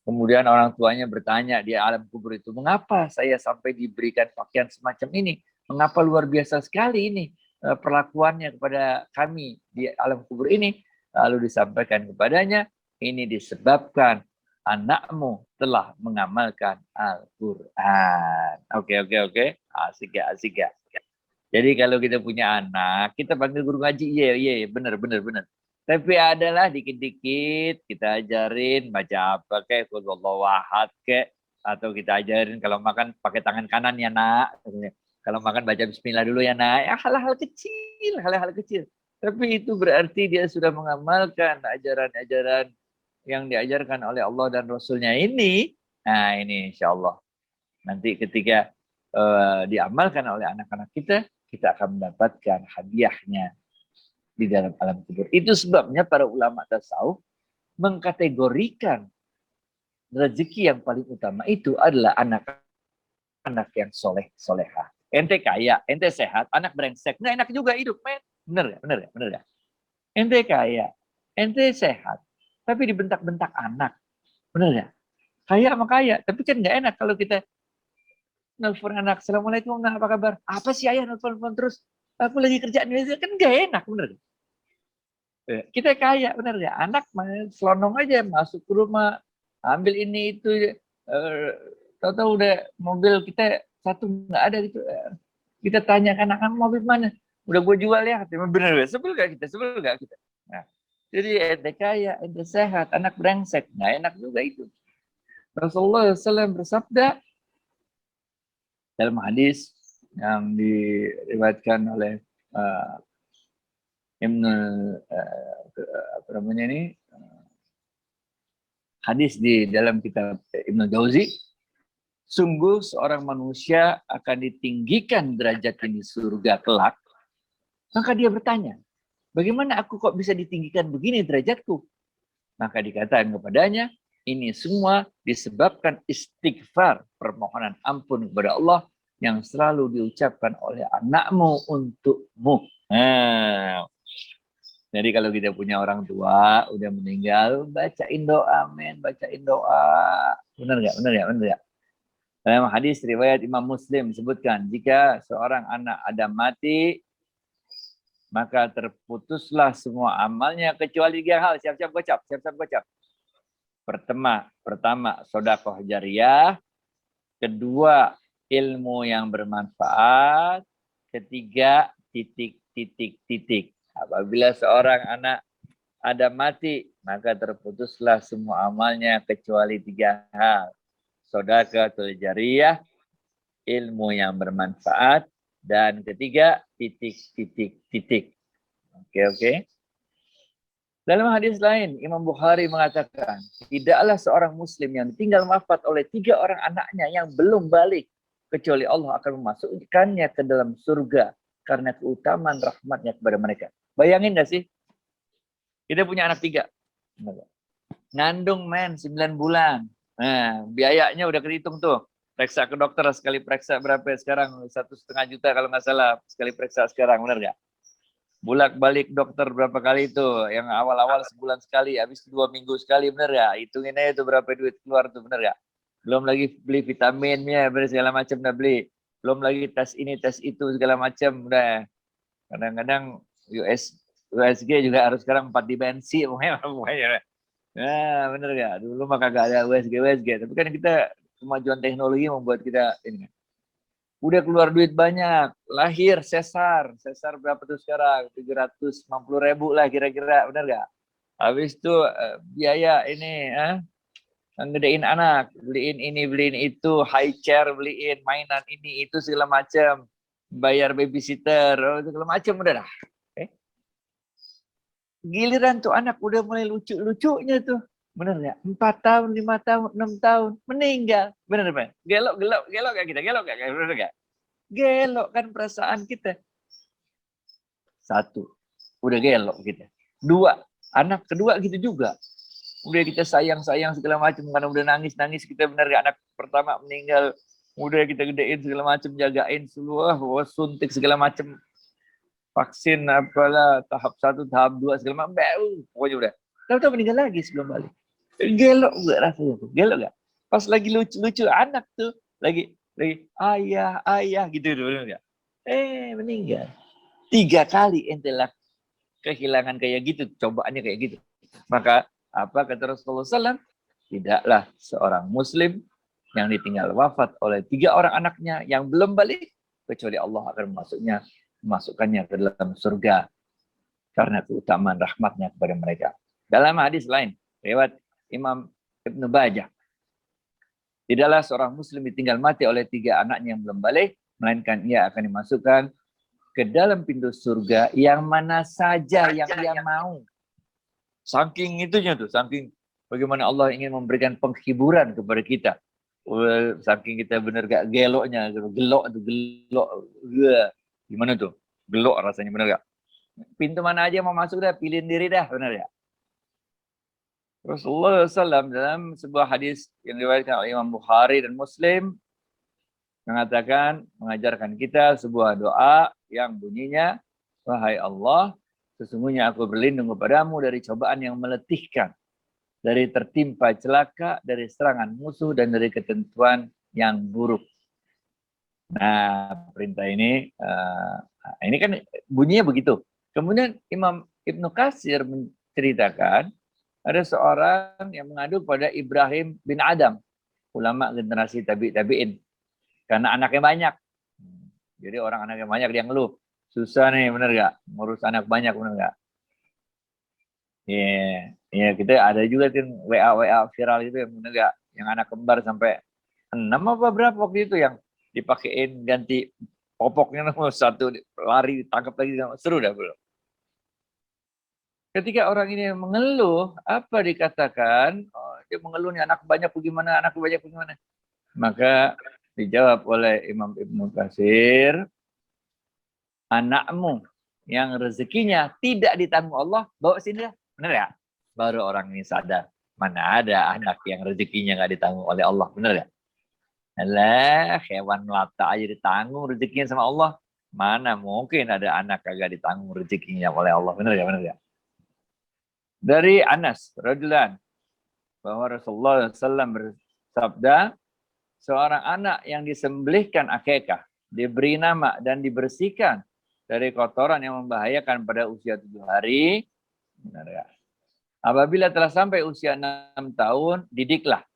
Kemudian orang tuanya bertanya di alam kubur itu, mengapa saya sampai diberikan pakaian semacam ini? Mengapa luar biasa sekali ini perlakuannya kepada kami di alam kubur ini? Lalu disampaikan kepadanya, ini disebabkan anakmu telah mengamalkan Al-Quran. Oke. Asik ya. Jadi kalau kita punya anak, kita panggil guru ngaji, iya, benar. Tapi adalah dikit-dikit kita ajarin baca apa kayak Qul Huwallahu Ahad kayak, atau kita ajarin kalau makan pakai tangan kanan ya nak. Kalau makan baca bismillah dulu ya nak. Ya, hal-hal kecil, hal-hal kecil. Tapi itu berarti dia sudah mengamalkan ajaran-ajaran yang diajarkan oleh Allah dan Rasulnya ini. Nah ini insya Allah. Nanti ketika diamalkan oleh anak-anak kita akan mendapatkan hadiahnya di dalam alam kubur. Itu sebabnya para ulama tasawuf mengkategorikan rezeki yang paling utama itu adalah anak yang soleh, solehah. Ente kaya, ente sehat, anak brengsek, nggak enak juga hidup, men. Bener ya, bener ya, bener ya. Ente kaya, ente sehat, tapi dibentak-bentak anak, bener ya. Kaya sama kaya, tapi kan nggak enak kalau kita nelfon anak, assalamualaikum, nah, apa kabar? Apa sih ayah nelfon terus? Aku lagi kerjaan ini, kan nggak enak, bener ya. Kita kaya, bener ya. Anak selonong aja masuk ke rumah, ambil ini itu, tahu-tahu udah mobil kita satu nggak ada gitu. Kita tanyakan anak mobil mana? Udah gue jual ya. Bener ya. Sebel gak kita? Sebel gak kita? Nah, jadi ente kaya, ente sehat, anak brengsek, nggak enak juga itu. Rasulullah SAW bersabda dalam hadis yang diriwayatkan oleh apa namanya ini, hadis di dalam kitab Ibnu Jauzi, sungguh seorang manusia akan ditinggikan derajat di surga kelak. Maka dia bertanya, bagaimana aku kok bisa ditinggikan begini derajatku? Maka dikatakan kepadanya, ini semua disebabkan istighfar, permohonan ampun kepada Allah yang selalu diucapkan oleh anakmu untukmu. Nah, jadi kalau kita punya orang tua udah meninggal, bacain doa, men, bacain doa. Benar nggak? Benar ya? Benar ya? Dalam hadis riwayat Imam Muslim disebutkan, jika seorang anak Adam mati, maka terputuslah semua amalnya kecuali 3 hal. Siap-siap gocap, siap-siap gocap. Pertama, sedekah jariyah. Kedua, ilmu yang bermanfaat. Ketiga, titik. Apabila seorang anak Adam mati, maka terputuslah semua amalnya kecuali 3 hal. Sedekahul jariyah, ilmu yang bermanfaat, dan ketiga, titik. Oke. Dalam hadis lain, Imam Bukhari mengatakan, tidaklah seorang muslim yang ditinggal wafat oleh 3 orang anaknya yang belum balik, kecuali Allah akan memasukkannya ke dalam surga karena keutamaan rahmatnya kepada mereka. Bayangin gak sih? Kita punya anak 3. Ngandung, men, 9 bulan. Nah, biayanya udah kehitung tuh. Periksa ke dokter sekali periksa berapa sekarang? 1,5 juta kalau nggak salah sekali periksa sekarang, benar nggak? Bolak-balik dokter berapa kali itu? Yang awal-awal sebulan sekali, habis 2 minggu sekali, benar ya? Hitungin aja tuh berapa duit keluar tuh, benar ya? Belum lagi beli vitaminnya, segala macam udah beli. Belum lagi tes ini, tes itu, segala macam udah. Kadang-kadang USG juga harus sekarang 4 dimensi, pokoknya. Nah, bener ya. Dulu mah kagak ada USG. Tapi kan kita kemajuan teknologi membuat kita ini. Udah keluar duit banyak. Lahir sesar berapa tuh sekarang? 350.000 lah kira-kira, bener gak? Habis itu biaya ini, ngedein anak, beliin ini, beliin itu, high chair, beliin mainan ini, itu segala macam. Bayar babysitter, segala macam udah dah. Giliran tuh anak udah mulai lucu-lucunya tuh. Bener ya? 4 tahun, 5 tahun, 6 tahun. Meninggal. Bener kan? Gelok gak kita? Gelok gak? Bener gak? Gelok kan perasaan kita. 1. Udah gelok kita. 2. Anak kedua gitu juga. Udah kita sayang-sayang segala macam. Karena udah nangis-nangis kita, bener gak? Anak pertama meninggal. Udah kita gedein segala macam. Jagain seluruh. Suntik segala macam. Vaksin apalah, tahap 1, tahap 2 segala macam, pokoknya udah. Tahu-tahu meninggal lagi sebelum balik. Gelok gak rasanya tuh? Gelok gak? Pas lagi lucu-lucu anak tuh, lagi ayah gitu bener gak? Meninggal. 3 kali ente lah kehilangan kayak gitu, cobaannya kayak gitu. Maka apa kata Rasulullah SAW? Tidaklah seorang muslim yang ditinggal wafat oleh 3 orang anaknya yang belum balik, kecuali Allah akan memasukkannya ke dalam surga karena keutamaan rahmatnya kepada mereka. Dalam hadis lain, riwayat Imam Ibnu Bajah, tidaklah seorang muslim ditinggal mati oleh 3 anaknya yang belum balik, melainkan ia akan dimasukkan ke dalam pintu surga yang mana saja yang ia mau. Saking itunya tuh, saking bagaimana Allah ingin memberikan penghiburan kepada kita. Saking kita benar gak geloknya, gelok tuh, gelok. Gimana tuh? Gelok rasanya, benar gak? Pintu mana aja mau masuk dah, pilihin diri dah, benar ya? Rasulullah SAW dalam sebuah hadis yang diriwayatkan oleh Imam Bukhari dan Muslim mengatakan, mengajarkan kita sebuah doa yang bunyinya, wahai Allah, sesungguhnya aku berlindung kepadamu dari cobaan yang meletihkan, dari tertimpa celaka, dari serangan musuh, dan dari ketentuan yang buruk. Nah, perintah ini kan bunyinya begitu. Kemudian Imam Ibnu Katsir menceritakan, ada seorang yang mengadu pada Ibrahim bin Adam, ulama generasi tabi'in. Karena anaknya banyak. Jadi orang anaknya banyak dia ngeluh. Susah nih, bener gak? Ngurus anak banyak, bener gak? Iya, kita ada juga tuh WA viral itu yang bener gak? Yang anak kembar sampai 6 apa berapa waktu itu yang dipakein ganti popoknya satu lari ditangkap lagi, seru dah belum? Ketika orang ini mengeluh, apa dikatakan? Oh, dia mengeluh nih anak banyak bagaimana, anak banyak bagaimana? Maka dijawab oleh Imam Ibnu Katsir, anakmu yang rezekinya tidak ditanggung Allah, bawa sini dah. Benar ya? Baru orang ini sadar, mana ada anak yang rezekinya nggak ditanggung oleh Allah, benar ya? Alah, hewan melata aja ditanggung rezekinya sama Allah. Mana mungkin ada anak kagak ditanggung rezekinya oleh Allah, benar ya? Benar ya? Dari Anas radhiyallahu anhu bahwa Rasulullah SAW bersabda, seorang anak yang disembelihkan akikah, diberi nama dan dibersihkan dari kotoran yang membahayakan pada usia 7 hari. Benar ya? Apabila telah sampai usia 6 tahun, didiklah.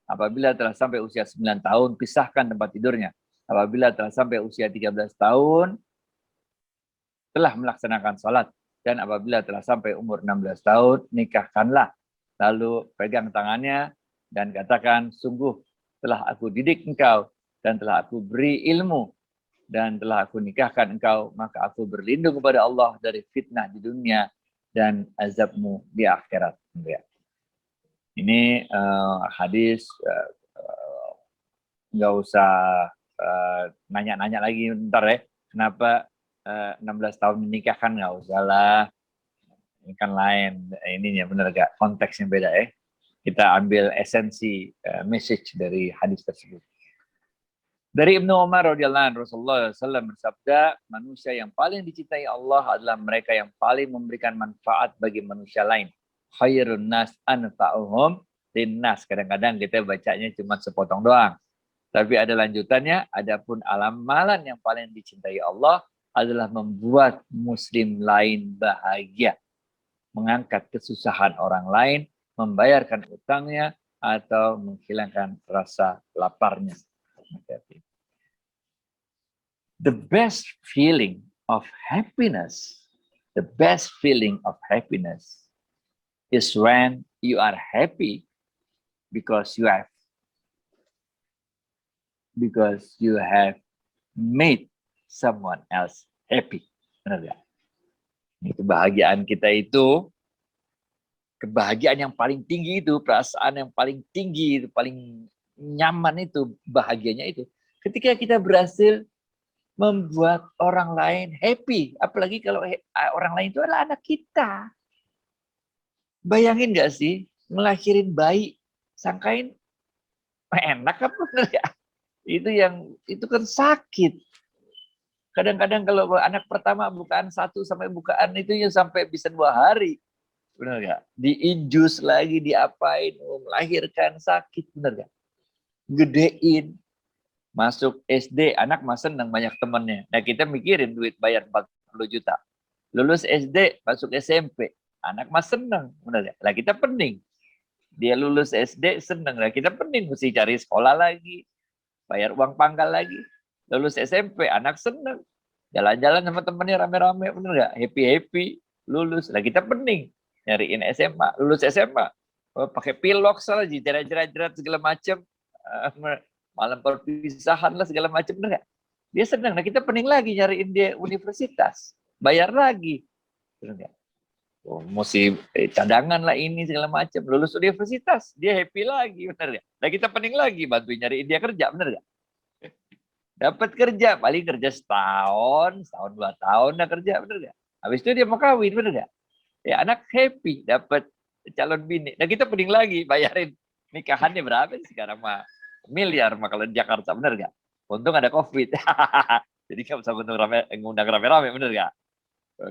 Apabila telah sampai usia 9 tahun, pisahkan tempat tidurnya. Apabila telah sampai usia 13 tahun, telah melaksanakan sholat. Dan apabila telah sampai umur 16 tahun, nikahkanlah. Lalu pegang tangannya dan katakan, sungguh telah aku didik engkau dan telah aku beri ilmu dan telah aku nikahkan engkau, maka aku berlindung kepada Allah dari fitnah di dunia dan azabmu di akhirat. Ini hadis nggak usah nanya-nanya lagi ntar ya, kenapa 16 tahun menikahkan, nggak usah lah. Ini kan lain, ininya bener gak? Konteksnya beda ya. Kita ambil esensi message dari hadis tersebut. Dari Ibnu Umar radhiyallahu anhu, Rasulullah SAW bersabda, manusia yang paling dicintai Allah adalah mereka yang paling memberikan manfaat bagi manusia lain. Khairun nas anfa'uhum linnas. Kadang-kadang kita bacanya cuma sepotong doang. Tapi ada lanjutannya, adapun amalan yang paling dicintai Allah adalah membuat muslim lain bahagia, mengangkat kesusahan orang lain, membayarkan utangnya, atau menghilangkan rasa laparnya. The best feeling of happiness is when you are happy because you have made someone else happy. Benar ya? Kebahagiaan kita itu, kebahagiaan yang paling tinggi itu, perasaan yang paling tinggi itu, paling nyaman itu, bahagianya itu, ketika kita berhasil membuat orang lain happy. Apalagi kalau orang lain itu adalah anak kita. Bayangin gak sih, ngelahirin bayi, sangkain enak apa benar ya? Itu kan sakit. Kadang-kadang kalau anak pertama bukaan 1 sampai bukaan itu ya sampai bisa 2 hari. Benar gak? Diinjus lagi, diapain, melahirkan sakit, benar gak? Gedein, masuk SD, anak mah senang banyak temannya. Nah kita mikirin duit bayar 40 juta. Lulus SD, masuk SMP, anak mah senang, benar gak? Lah kita pening. Dia lulus SD, senang. Lah kita pening, mesti cari sekolah lagi, bayar uang pangkal lagi. Lulus SMP, anak senang. Jalan-jalan sama temannya rame-rame, bener gak? Happy-happy, lulus. Lah kita pening, nyariin SMA, lulus SMA. Pakai pilok salah, jerat-jerat segala macam. Malam perpisahan lah segala macam, bener gak? Dia senang. Nah, kita pening lagi nyariin dia universitas. Bayar lagi. Benar nggak? Oh, mesti cadangan lah ini segala macam. Lulus universitas, dia happy lagi, benar nggak? Nah, kita pening lagi bantuin nyariin dia kerja, benar nggak? Dapat kerja, paling kerja setahun 2 tahun dah kerja, benar nggak? Habis itu dia mau kawin, benar nggak? Ya anak happy, dapat calon bini. Nah kita pening lagi, bayarin nikahannya berapa sih sekarang mah? Miliar mah kalau di Jakarta, benar nggak? Untung ada COVID. Jadi nggak bisa ngundang rame-rame, benar nggak?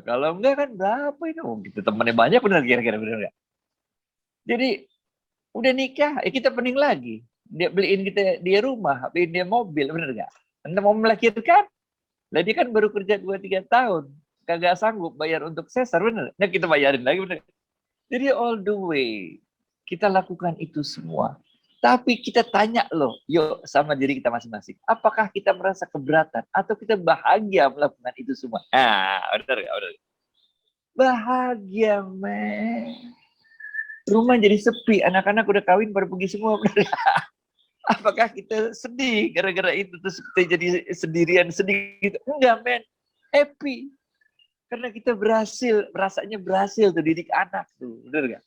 Kalau enggak kan berapa ini? Oh, gitu temennya banyak, benar kira-kira, benar nggak? Jadi udah nikah, kita pening lagi. Dia beliin kita dia rumah, beliin dia mobil, benar nggak? Anda mau melahirkan, lah dia kan baru kerja 2-3 tahun, kagak sanggup bayar untuk sesar, benar? Nah kita bayarin lagi, benar? Jadi all the way kita lakukan itu semua. Tapi kita tanya loh, yuk sama diri kita masing-masing. Apakah kita merasa keberatan atau kita bahagia melakukan itu semua? Nah, benar nggak? Benar. Bahagia, men. Rumah jadi sepi, anak-anak udah kawin baru pergi semua, benar nggak? Apakah kita sedih gara-gara itu terus kita jadi sendirian sedih gitu? Enggak, men. Happy. Karena kita berhasil, rasanya berhasil tuh didik anak tuh, bener nggak?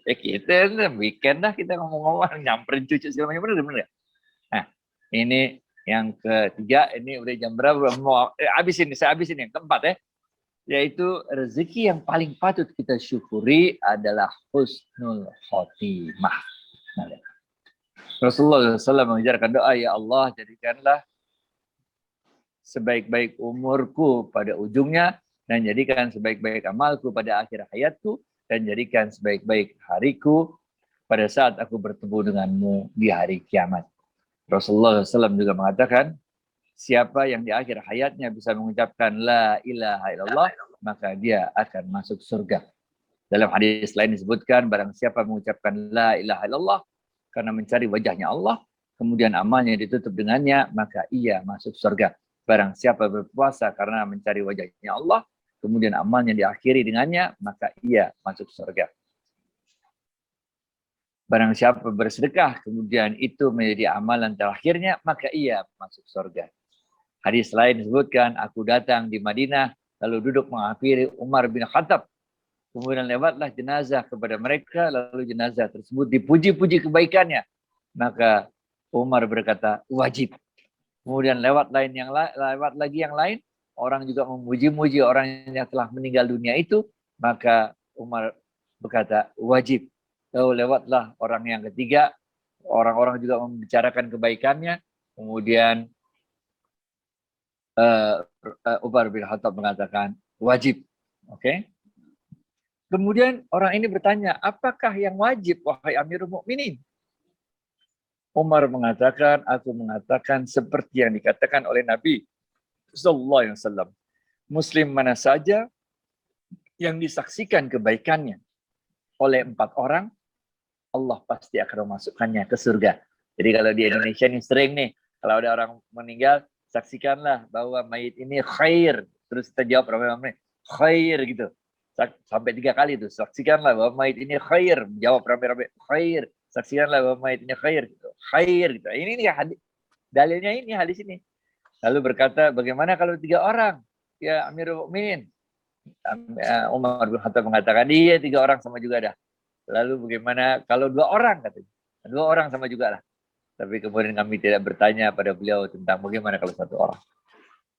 Kita weekend dah kita ngomong-ngomong, nyamperin cucu segala macam, bener nggak? Nah, ini yang ketiga, ini udah jam berapa? Mau habisin, saya habisin yang keempat ya, yaitu rezeki yang paling patut kita syukuri adalah husnul khotimah. Nah, Rasulullah SAW mengajarkan doa, ya Allah jadikanlah sebaik-baik umurku pada ujungnya, dan jadikan sebaik-baik amalku pada akhir hayatku, dan jadikan sebaik-baik hariku pada saat aku bertemu denganmu di hari kiamat. Rasulullah SAW juga mengatakan, siapa yang di akhir hayatnya bisa mengucapkan la ilaha illallah, maka dia akan masuk surga. Dalam hadis lain disebutkan, barang siapa mengucapkan la ilaha illallah karena mencari wajahnya Allah, kemudian amalnya ditutup dengannya, maka ia masuk surga. Barang siapa berpuasa karena mencari wajahnya Allah, kemudian amalnya diakhiri dengannya, maka ia masuk surga. Barang siapa bersedekah, kemudian itu menjadi amalan terakhirnya, maka ia masuk surga. Hadis lain disebutkan, aku datang di Madinah, lalu duduk menghampiri Umar bin Khattab. Kemudian lewatlah jenazah kepada mereka, lalu jenazah tersebut dipuji-puji kebaikannya. Maka Umar berkata, wajib. Kemudian lewat lagi yang lain, orang juga memuji-muji orang yang telah meninggal dunia itu, maka Umar berkata, wajib. Lalu lewatlah orang yang ketiga, orang-orang juga membicarakan kebaikannya, kemudian Umar bin Khattab mengatakan, wajib. Oke? Kemudian orang ini bertanya, apakah yang wajib, wahai Amirul Mukminin? Umar mengatakan, aku mengatakan seperti yang dikatakan oleh Nabi Sallallahu Alaihi Wasallam. Muslim mana saja yang disaksikan kebaikannya oleh 4 orang, Allah pasti akan memasukkannya ke surga. Jadi kalau di Indonesia ini sering nih, kalau ada orang meninggal, saksikanlah bahwa mayit ini khair. Terus kita jawab ramai-ramai, khair gitu. Sampai 3 kali itu, saksikanlah bahwa mayit ini khair, jawab rame-rame khair, saksikanlah bahwa mayit ini khair gitu. Khair gitu. Ini nih hadis, dalilnya ini hadis ini. Lalu berkata, bagaimana kalau 3 orang? Ya Amirul Mukminin. Umar bin Khattab mengatakan, iya 3 orang sama juga dah. Lalu bagaimana kalau 2 orang katanya? 2 orang sama juga lah. Tapi kemudian kami tidak bertanya pada beliau tentang bagaimana kalau 1 orang.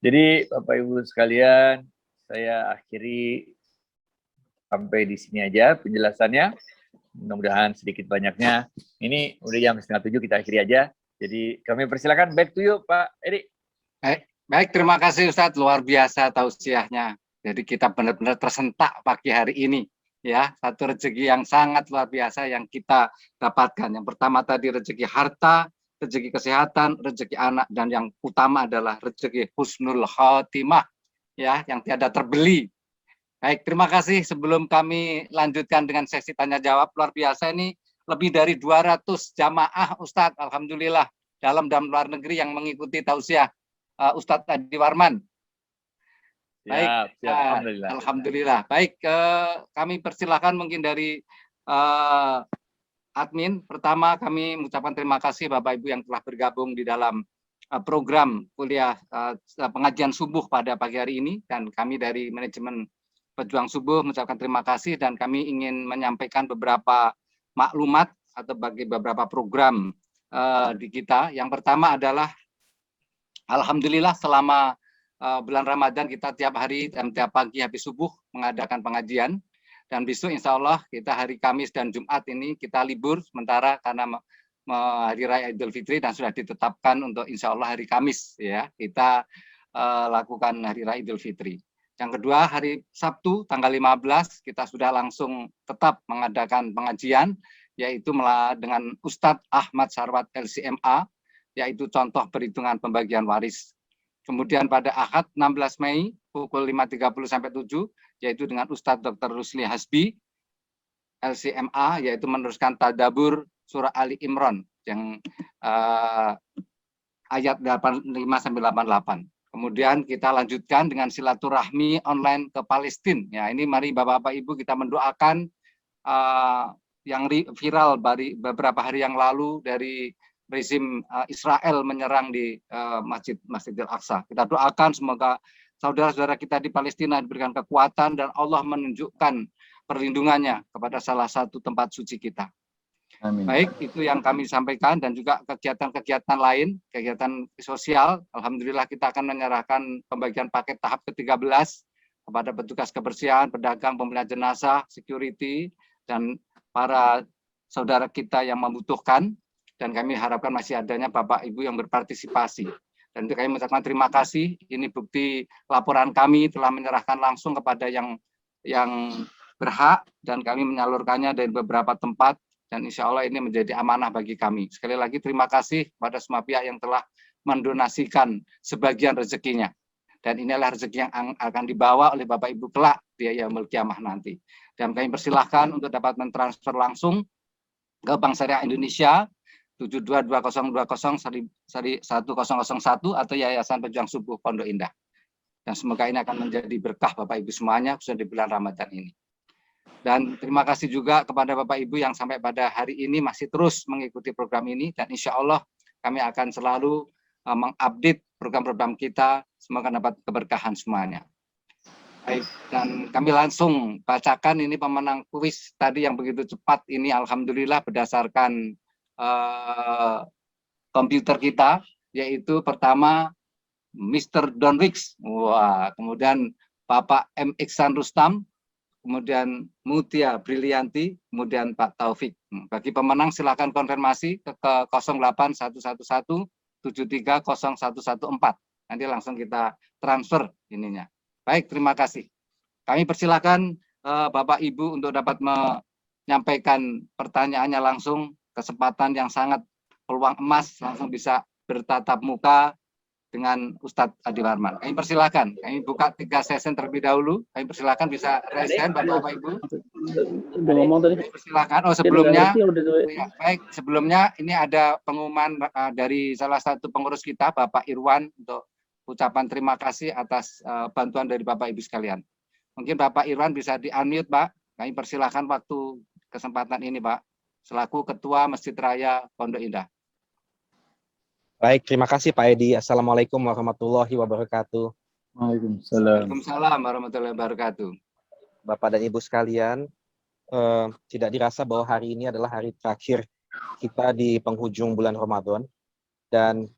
Jadi Bapak Ibu sekalian, saya akhiri sampai di sini aja penjelasannya. Mudah-mudahan sedikit banyaknya. Ini udah jam 6:30, kita akhiri aja. Jadi kami persilakan, back to you Pak Eri. Baik, terima kasih Ustadz, luar biasa tausiahnya. Jadi kita benar-benar tersentak pagi hari ini. Ya, satu rezeki yang sangat luar biasa yang kita dapatkan. Yang pertama tadi rezeki harta, rezeki kesehatan, rezeki anak, dan yang utama adalah rezeki husnul khotimah, ya, yang tiada terbeli. Baik, terima kasih. Sebelum kami lanjutkan dengan sesi tanya jawab, luar biasa ini lebih dari 200 jamaah Ustadz, alhamdulillah, dalam dan luar negeri yang mengikuti tausiah Ustadz Adi Warman. Baik, siap, alhamdulillah. Baik, kami persilahkan mungkin dari admin. Pertama kami mengucapkan terima kasih Bapak Ibu yang telah bergabung di dalam program kuliah pengajian subuh pada pagi hari ini, dan kami dari manajemen Pejuang Subuh mengucapkan terima kasih, dan kami ingin menyampaikan beberapa maklumat atau bagi beberapa program di kita. Yang pertama adalah alhamdulillah selama bulan Ramadan kita tiap hari dan tiap pagi habis subuh mengadakan pengajian, dan besok insya Allah kita hari Kamis dan Jumat ini kita libur sementara karena hari Raya Idul Fitri, dan sudah ditetapkan untuk insya Allah hari Kamis ya kita lakukan hari Raya Idul Fitri. Yang kedua, hari Sabtu tanggal 15 kita sudah langsung tetap mengadakan pengajian, yaitu dengan Ustadz Ahmad Sarwat LCMA, yaitu contoh perhitungan pembagian waris. Kemudian pada Ahad 16 Mei pukul 5.30 sampai 7, yaitu dengan Ustadz Dr. Rusli Hasbi LCMA, yaitu meneruskan tadabur surah Ali Imran yang ayat 85 sampai 88. Kemudian kita lanjutkan dengan silaturahmi online ke Palestina. Ya, ini mari Bapak-Bapak Ibu kita mendoakan yang viral beberapa hari yang lalu dari rezim Israel menyerang di Masjidil Aqsa. Kita doakan semoga saudara-saudara kita di Palestina diberikan kekuatan dan Allah menunjukkan perlindungannya kepada salah satu tempat suci kita. Amin. Baik, itu yang kami sampaikan, dan juga kegiatan-kegiatan lain, kegiatan sosial. Alhamdulillah kita akan menyerahkan pembagian paket tahap ke-13 kepada petugas kebersihan, pedagang, pembelian jenazah, security, dan para saudara kita yang membutuhkan. Dan kami harapkan masih adanya Bapak Ibu yang berpartisipasi. Dan kami mengucapkan terima kasih. Ini bukti laporan kami telah menyerahkan langsung kepada yang berhak, dan kami menyalurkannya dari beberapa tempat. Dan insya Allah ini menjadi amanah bagi kami. Sekali lagi terima kasih kepada semua pihak yang telah mendonasikan sebagian rezekinya. Dan inilah rezeki yang akan dibawa oleh Bapak Ibu kelak di yaumul kiamah nanti. Dan kami persilahkan untuk dapat mentransfer langsung ke Bank Syariah Indonesia 7220201001 atau Yayasan Pejuang Subuh Pondok Indah. Dan semoga ini akan menjadi berkah Bapak Ibu semuanya khususnya di bulan Ramadan ini. Dan terima kasih juga kepada Bapak Ibu yang sampai pada hari ini masih terus mengikuti program ini, dan insya Allah kami akan selalu mengupdate program-program kita, semoga dapat keberkahan semuanya. Baik, dan kami langsung bacakan ini pemenang kuis tadi yang begitu cepat ini, alhamdulillah berdasarkan komputer kita, yaitu pertama Mr. Donwix, wah, kemudian Bapak M. Iksan Rustam, kemudian Mutia Brilianti, kemudian Pak Taufik. Bagi pemenang silakan konfirmasi ke 081117301114. Nanti langsung kita transfer ininya. Baik, terima kasih. Kami persilakan Bapak Ibu untuk dapat menyampaikan pertanyaannya langsung, kesempatan yang sangat peluang emas, langsung bisa bertatap muka dengan Ustadz Adi Warman. Kami persilakan. Kami buka 3 sesi terlebih dahulu. Kami persilakan bisa raise hand Bapak Ibu. Kami persilakan. Oh, sebelumnya, ya, baik, sebelumnya ini ada pengumuman dari salah satu pengurus kita, Bapak Irwan, untuk ucapan terima kasih atas bantuan dari Bapak Ibu sekalian. Mungkin Bapak Irwan bisa di-unmute, Pak. Kami persilakan waktu kesempatan ini, Pak, selaku Ketua Masjid Raya Pondok Indah. Baik, terima kasih Pak Edi. Assalamualaikum warahmatullahi wabarakatuh. Waalaikumsalam. Waalaikumsalam warahmatullahi wabarakatuh. Bapak dan Ibu sekalian, tidak dirasa bahwa hari ini adalah hari terakhir kita di penghujung bulan Ramadan, dan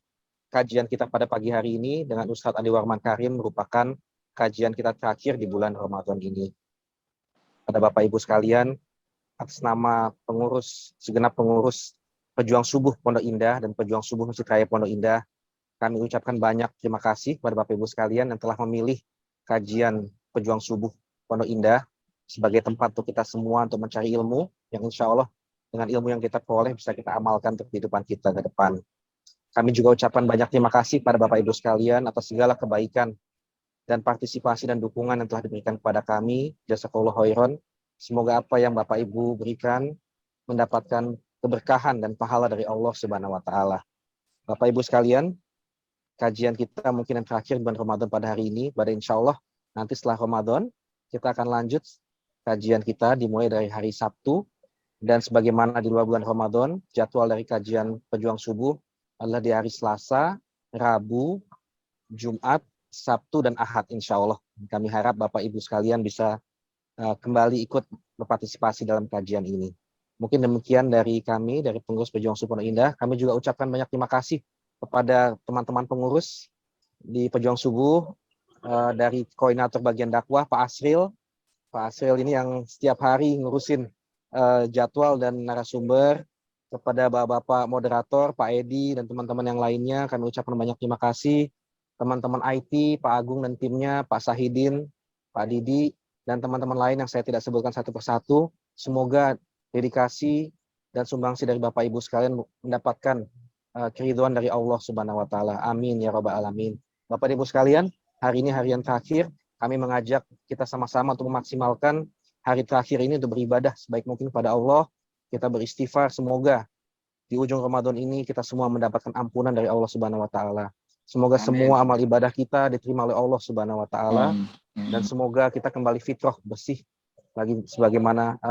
kajian kita pada pagi hari ini dengan Ustadz Adi Warman Karim merupakan kajian kita terakhir di bulan Ramadan ini. Pada Bapak Ibu sekalian, atas nama segenap pengurus Pejuang Subuh Pondok Indah dan Pejuang Subuh Masjid Raya Pondok Indah, kami ucapkan banyak terima kasih kepada Bapak Ibu sekalian yang telah memilih kajian Pejuang Subuh Pondok Indah sebagai tempat untuk kita semua untuk mencari ilmu yang insya Allah dengan ilmu yang kita peroleh bisa kita amalkan untuk kehidupan kita ke depan. Kami juga ucapkan banyak terima kasih pada Bapak Ibu sekalian atas segala kebaikan dan partisipasi dan dukungan yang telah diberikan kepada kami. Jazakallahu khairan. Semoga apa yang Bapak Ibu berikan mendapatkan keberkahan dan pahala dari Allah Subhanahu wa taala. Bapak Ibu sekalian, kajian kita mungkin yang terakhir bulan Ramadan pada hari ini, pada insya Allah nanti setelah Ramadan kita akan lanjut kajian kita dimulai dari hari Sabtu, dan sebagaimana di luar bulan Ramadan, jadwal dari kajian Pejuang Subuh adalah di hari Selasa, Rabu, Jumat, Sabtu, dan Ahad insya Allah. Kami harap Bapak Ibu sekalian bisa kembali ikut berpartisipasi dalam kajian ini. Mungkin demikian dari kami, dari pengurus Pejuang Supondo Indah. Kami juga ucapkan banyak terima kasih kepada teman-teman pengurus di Pejuang Subuh, dari koordinator bagian dakwah, Pak Asril. Pak Asril ini yang setiap hari ngurusin jadwal dan narasumber, kepada bapak-bapak moderator, Pak Edi, dan teman-teman yang lainnya, kami ucapkan banyak terima kasih. Teman-teman IT, Pak Agung dan timnya, Pak Sahidin, Pak Didi, dan teman-teman lain yang saya tidak sebutkan satu persatu. Semoga dedikasi dan sumbangsi dari Bapak Ibu sekalian mendapatkan keridhaan dari Allah Subhanahu wa Ta'ala. Amin ya Rabbal Alamin. Bapak Ibu sekalian, hari ini hari yang terakhir. Kami mengajak kita sama-sama untuk memaksimalkan hari terakhir ini untuk beribadah sebaik mungkin kepada Allah. Kita beristighfar, semoga di ujung Ramadan ini kita semua mendapatkan ampunan dari Allah Subhanahu wa Ta'ala. Semoga semua amal ibadah kita diterima oleh Allah Subhanahu wa Ta'ala, dan semoga kita kembali fitrah bersih lagi sebagaimana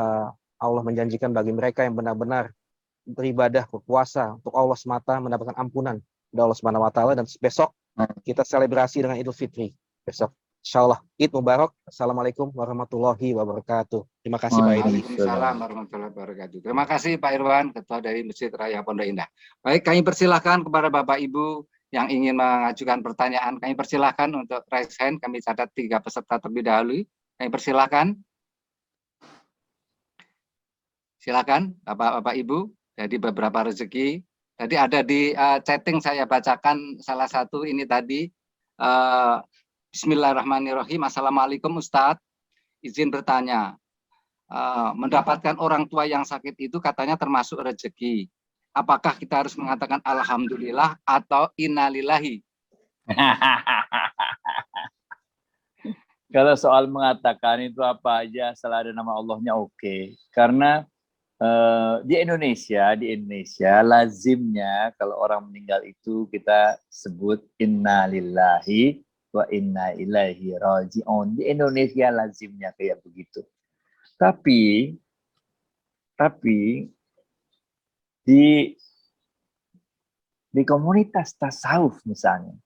Allah menjanjikan bagi mereka yang benar-benar beribadah, berpuasa untuk Allah semata, mendapatkan ampunan dari Allah Subhanahu wa Ta'ala. Dan besok kita selebrasi dengan Idul Fitri besok. Insyaallah, Id Mubarak. Assalamualaikum warahmatullahi wabarakatuh. Terima kasih Pak Edi. Waalaikumsalam warahmatullahi wabarakatuh. Terima kasih Pak Irwan, Ketua dari Masjid Raya Pondok Indah. Baik, kami persilahkan kepada Bapak Ibu yang ingin mengajukan pertanyaan. Kami persilahkan untuk raise hand. Kami catat 3 peserta terlebih dahulu. Kami persilahkan. Silakan Bapak-Bapak Ibu. Jadi beberapa rezeki. Tadi ada di chatting, saya bacakan salah satu ini tadi. Bismillahirrahmanirrahim. Assalamualaikum Ustadz. Izin bertanya. Mendapatkan orang tua yang sakit itu katanya termasuk rezeki. Apakah kita harus mengatakan alhamdulillah atau innalillahi? Kalau soal mengatakan itu apa aja asal ada nama Allahnya oke. Karena di Indonesia lazimnya kalau orang meninggal itu kita sebut innalillahi wa inna ilaihi raji'un. Di Indonesia lazimnya kayak begitu. Tapi di komunitas tasawuf misalnya,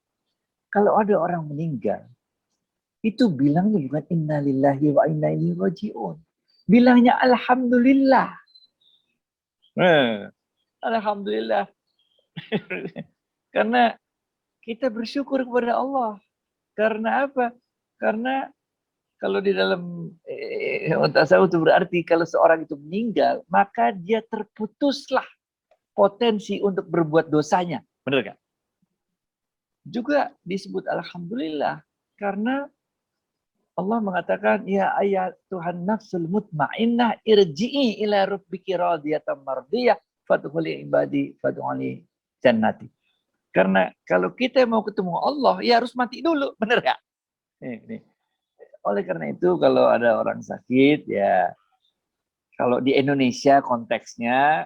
kalau ada orang meninggal, itu bilangnya bukan innalillahi wa inna ilaihi raji'un. Bilangnya alhamdulillah. Alhamdulillah. Karena kita bersyukur kepada Allah. Karena apa? Karena kalau di dalam tasawuf itu berarti kalau seorang itu meninggal, maka dia terputuslah potensi untuk berbuat dosanya. Benar kan? Juga disebut alhamdulillah karena Allah mengatakan ya ayat Tuhan nafsul mutmainnah irji'i ila rabbiki radiyatan mardiyah fadkhuli ibadi fad'uni jannati. Karena kalau kita mau ketemu Allah ya harus mati dulu, benar enggak? Ini. Oleh karena itu kalau ada orang sakit ya kalau di Indonesia konteksnya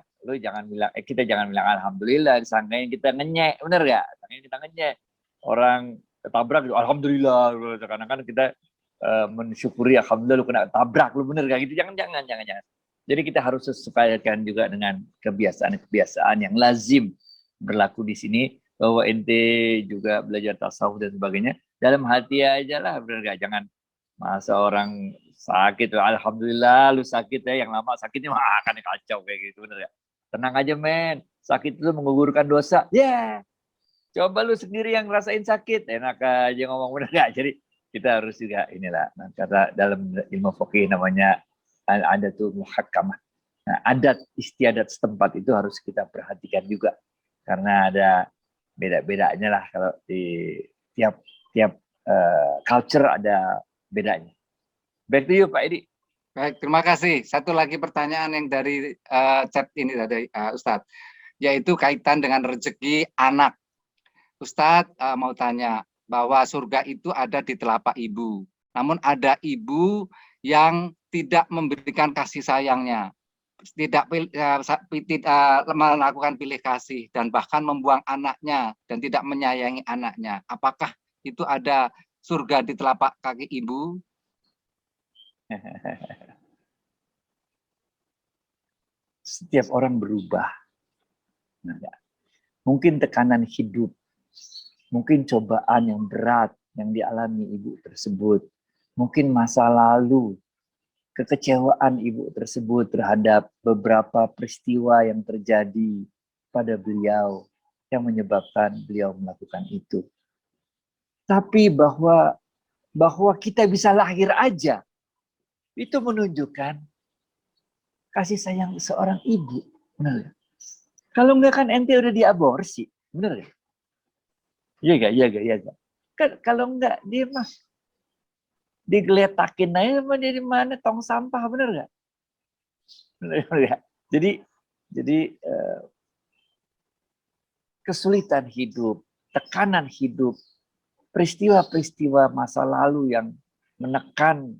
kita jangan bilang alhamdulillah, disangkain kita ngenyek, benar enggak? Disangkain kita ngenyek. Orang ketabrak alhamdulillah, karena kan kita mensyukuri alhamdulillah lu kena tabrak lu, bener gak gitu? Jangan. Jadi kita harus sesuaikan juga dengan kebiasaan yang lazim berlaku di sini, bahwa ente juga belajar tasawuf dan sebagainya dalam hati aja lah, bener gak? Jangan masa orang sakit alhamdulillah lu sakit ya, yang lama sakitnya akan kacau kayak gitu, bener gak? Tenang aja men, sakit itu menggugurkan dosa. Coba lu sendiri yang ngerasain sakit, enak aja ngomong, bener gak? Jadi kita harus juga inilah, kata dalam ilmu fikih namanya al-adatul muhakkamah. Nah, adat istiadat setempat itu harus kita perhatikan juga, karena ada beda-bedanya lah kalau di tiap culture ada bedanya. Back to you Pak Edi. Baik, terima kasih. Satu lagi pertanyaan yang dari chat ini dari Ustadz, yaitu kaitan dengan rezeki anak. Ustadz mau tanya bahwa surga itu ada di telapak ibu. Namun ada ibu yang tidak memberikan kasih sayangnya, tidak melakukan pilih kasih, dan bahkan membuang anaknya dan tidak menyayangi anaknya. Apakah itu ada surga di telapak kaki ibu? Setiap orang berubah. Mungkin tekanan hidup Mungkin cobaan yang berat yang dialami ibu tersebut. Mungkin masa lalu, kekecewaan ibu tersebut terhadap beberapa peristiwa yang terjadi pada beliau yang menyebabkan beliau melakukan itu. Tapi bahwa kita bisa lahir aja, itu menunjukkan kasih sayang seorang ibu. Benar. Kalau enggak kan ente udah diaborsi. Benar ya? Iya gak? Kan kalau enggak dia mah digeletakin aja sama dia di mana tong sampah, benar nggak? Benar ya. Jadi kesulitan hidup, tekanan hidup, peristiwa-peristiwa masa lalu yang menekan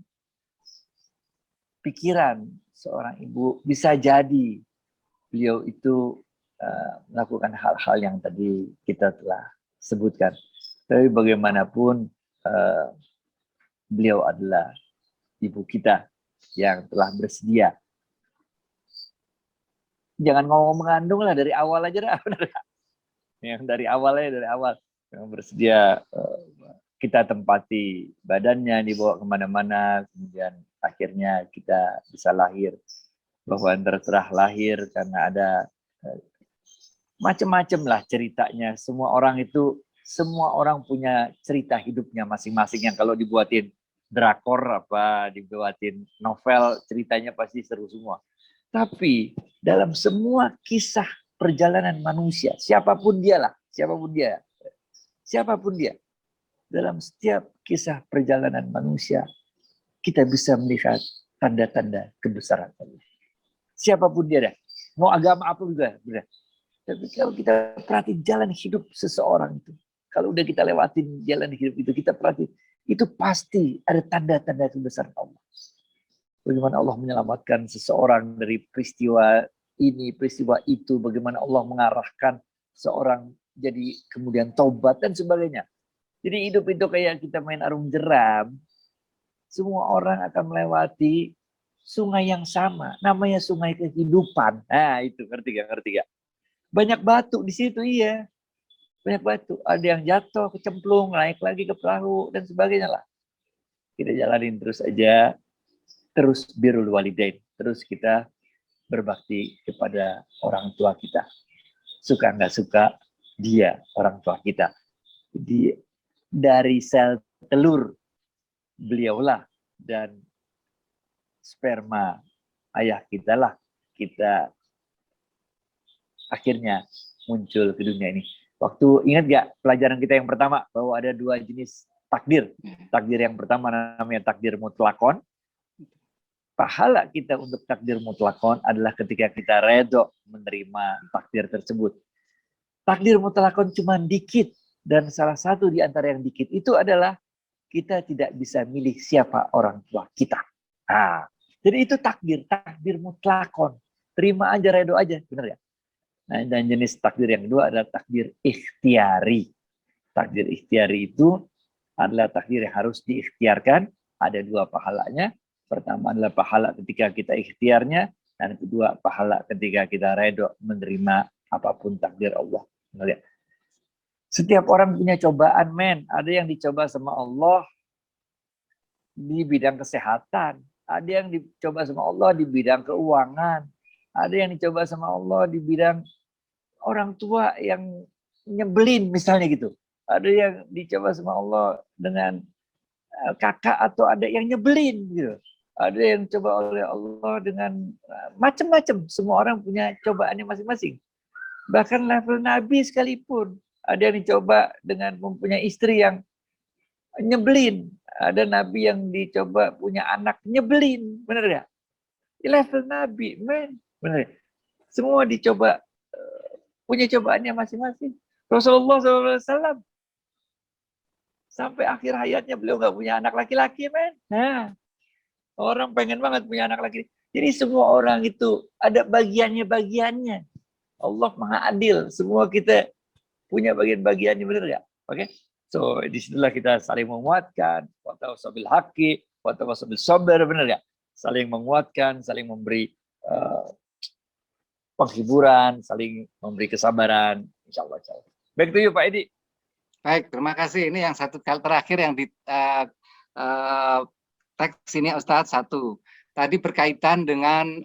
pikiran seorang ibu, bisa jadi beliau itu melakukan hal-hal yang tadi kita telah sebutkan. Tapi bagaimanapun beliau adalah ibu kita yang telah bersedia. Jangan ngomong mengandung lah, dari awal aja dah. Yang dari awal yang bersedia kita tempati badannya, dibawa kemana-mana, kemudian akhirnya kita bisa lahir. Bahwa terserah lahir karena ada macam-macam lah ceritanya. Semua orang punya cerita hidupnya masing-masing, yang kalau dibuatin drakor dibuatin novel, ceritanya pasti seru semua. Tapi dalam semua kisah perjalanan manusia, siapapun dia, dalam setiap kisah perjalanan manusia, kita bisa melihat tanda-tanda kebesaran Allah. Siapapun dia, mau agama apa juga, benar. Tapi kalau kita perhatiin jalan hidup seseorang itu, kalau udah kita lewatin jalan hidup itu, kita perhatiin, itu pasti ada tanda-tanda kebesaran Allah. Bagaimana Allah menyelamatkan seseorang dari peristiwa ini, peristiwa itu, bagaimana Allah mengarahkan seorang jadi kemudian taubat dan sebagainya. Jadi hidup itu kayak kita main arung jeram, semua orang akan melewati sungai yang sama, namanya sungai kehidupan. Nah itu, ngerti gak? Banyak batu di situ, iya. Banyak batu, ada yang jatuh, kecemplung, naik lagi ke perahu, dan sebagainya lah. Kita jalanin terus aja, terus birrul walidain, terus kita berbakti kepada orang tua kita. Suka nggak suka, dia orang tua kita. Jadi dari sel telur beliaulah dan sperma ayah kita lah kita akhirnya muncul ke dunia ini. Waktu ingat gak pelajaran kita yang pertama bahwa ada dua jenis takdir. Takdir yang pertama namanya takdir mutlakon. Pahala kita untuk takdir mutlakon adalah ketika kita redho menerima takdir tersebut. Takdir mutlakon cuma dikit, dan salah satu di antara yang dikit itu adalah kita tidak bisa milih siapa orang tua kita. Nah, jadi itu takdir mutlakon. Terima aja, redho aja, benar ya? Nah, dan jenis takdir yang kedua adalah takdir ikhtiari. Takdir ikhtiari itu adalah takdir yang harus diikhtiarkan. Ada dua pahalanya. Pertama adalah pahala ketika kita ikhtiarnya, dan kedua pahala ketika kita redho menerima apapun takdir Allah. Lihat. Setiap orang punya cobaan, men. Ada yang dicoba sama Allah di bidang kesehatan, ada yang dicoba sama Allah di bidang keuangan, ada yang dicoba sama Allah di bidang orang tua yang nyebelin misalnya gitu. Ada yang dicoba sama Allah dengan kakak atau adik yang nyebelin gitu. Ada yang coba oleh Allah dengan macam-macam. Semua orang punya cobaannya masing-masing. Bahkan level Nabi sekalipun, ada yang dicoba dengan mempunyai istri yang nyebelin. Ada Nabi yang dicoba punya anak nyebelin. Benar ya? Level Nabi, men. Benar ya? Semua dicoba, punya cobaannya masing-masing. Rasulullah SAW sampai akhir hayatnya beliau nggak punya anak laki-laki, men. Nah, orang pengen banget punya anak laki. Jadi semua orang itu ada bagiannya. Allah Maha Adil. Semua kita punya bagian-bagiannya, benar ya? Oke? So, disitulah kita saling menguatkan. Wa tawassaw bil haqqi, wa tawassaw bis sabr, benar ya? Saling menguatkan, saling memberi penghiburan, saling memberi kesabaran. Insyaallah. Back to you, Pak Edi. Baik, terima kasih. Ini yang satu kali terakhir yang di teks ini Ustadz, satu. Tadi berkaitan dengan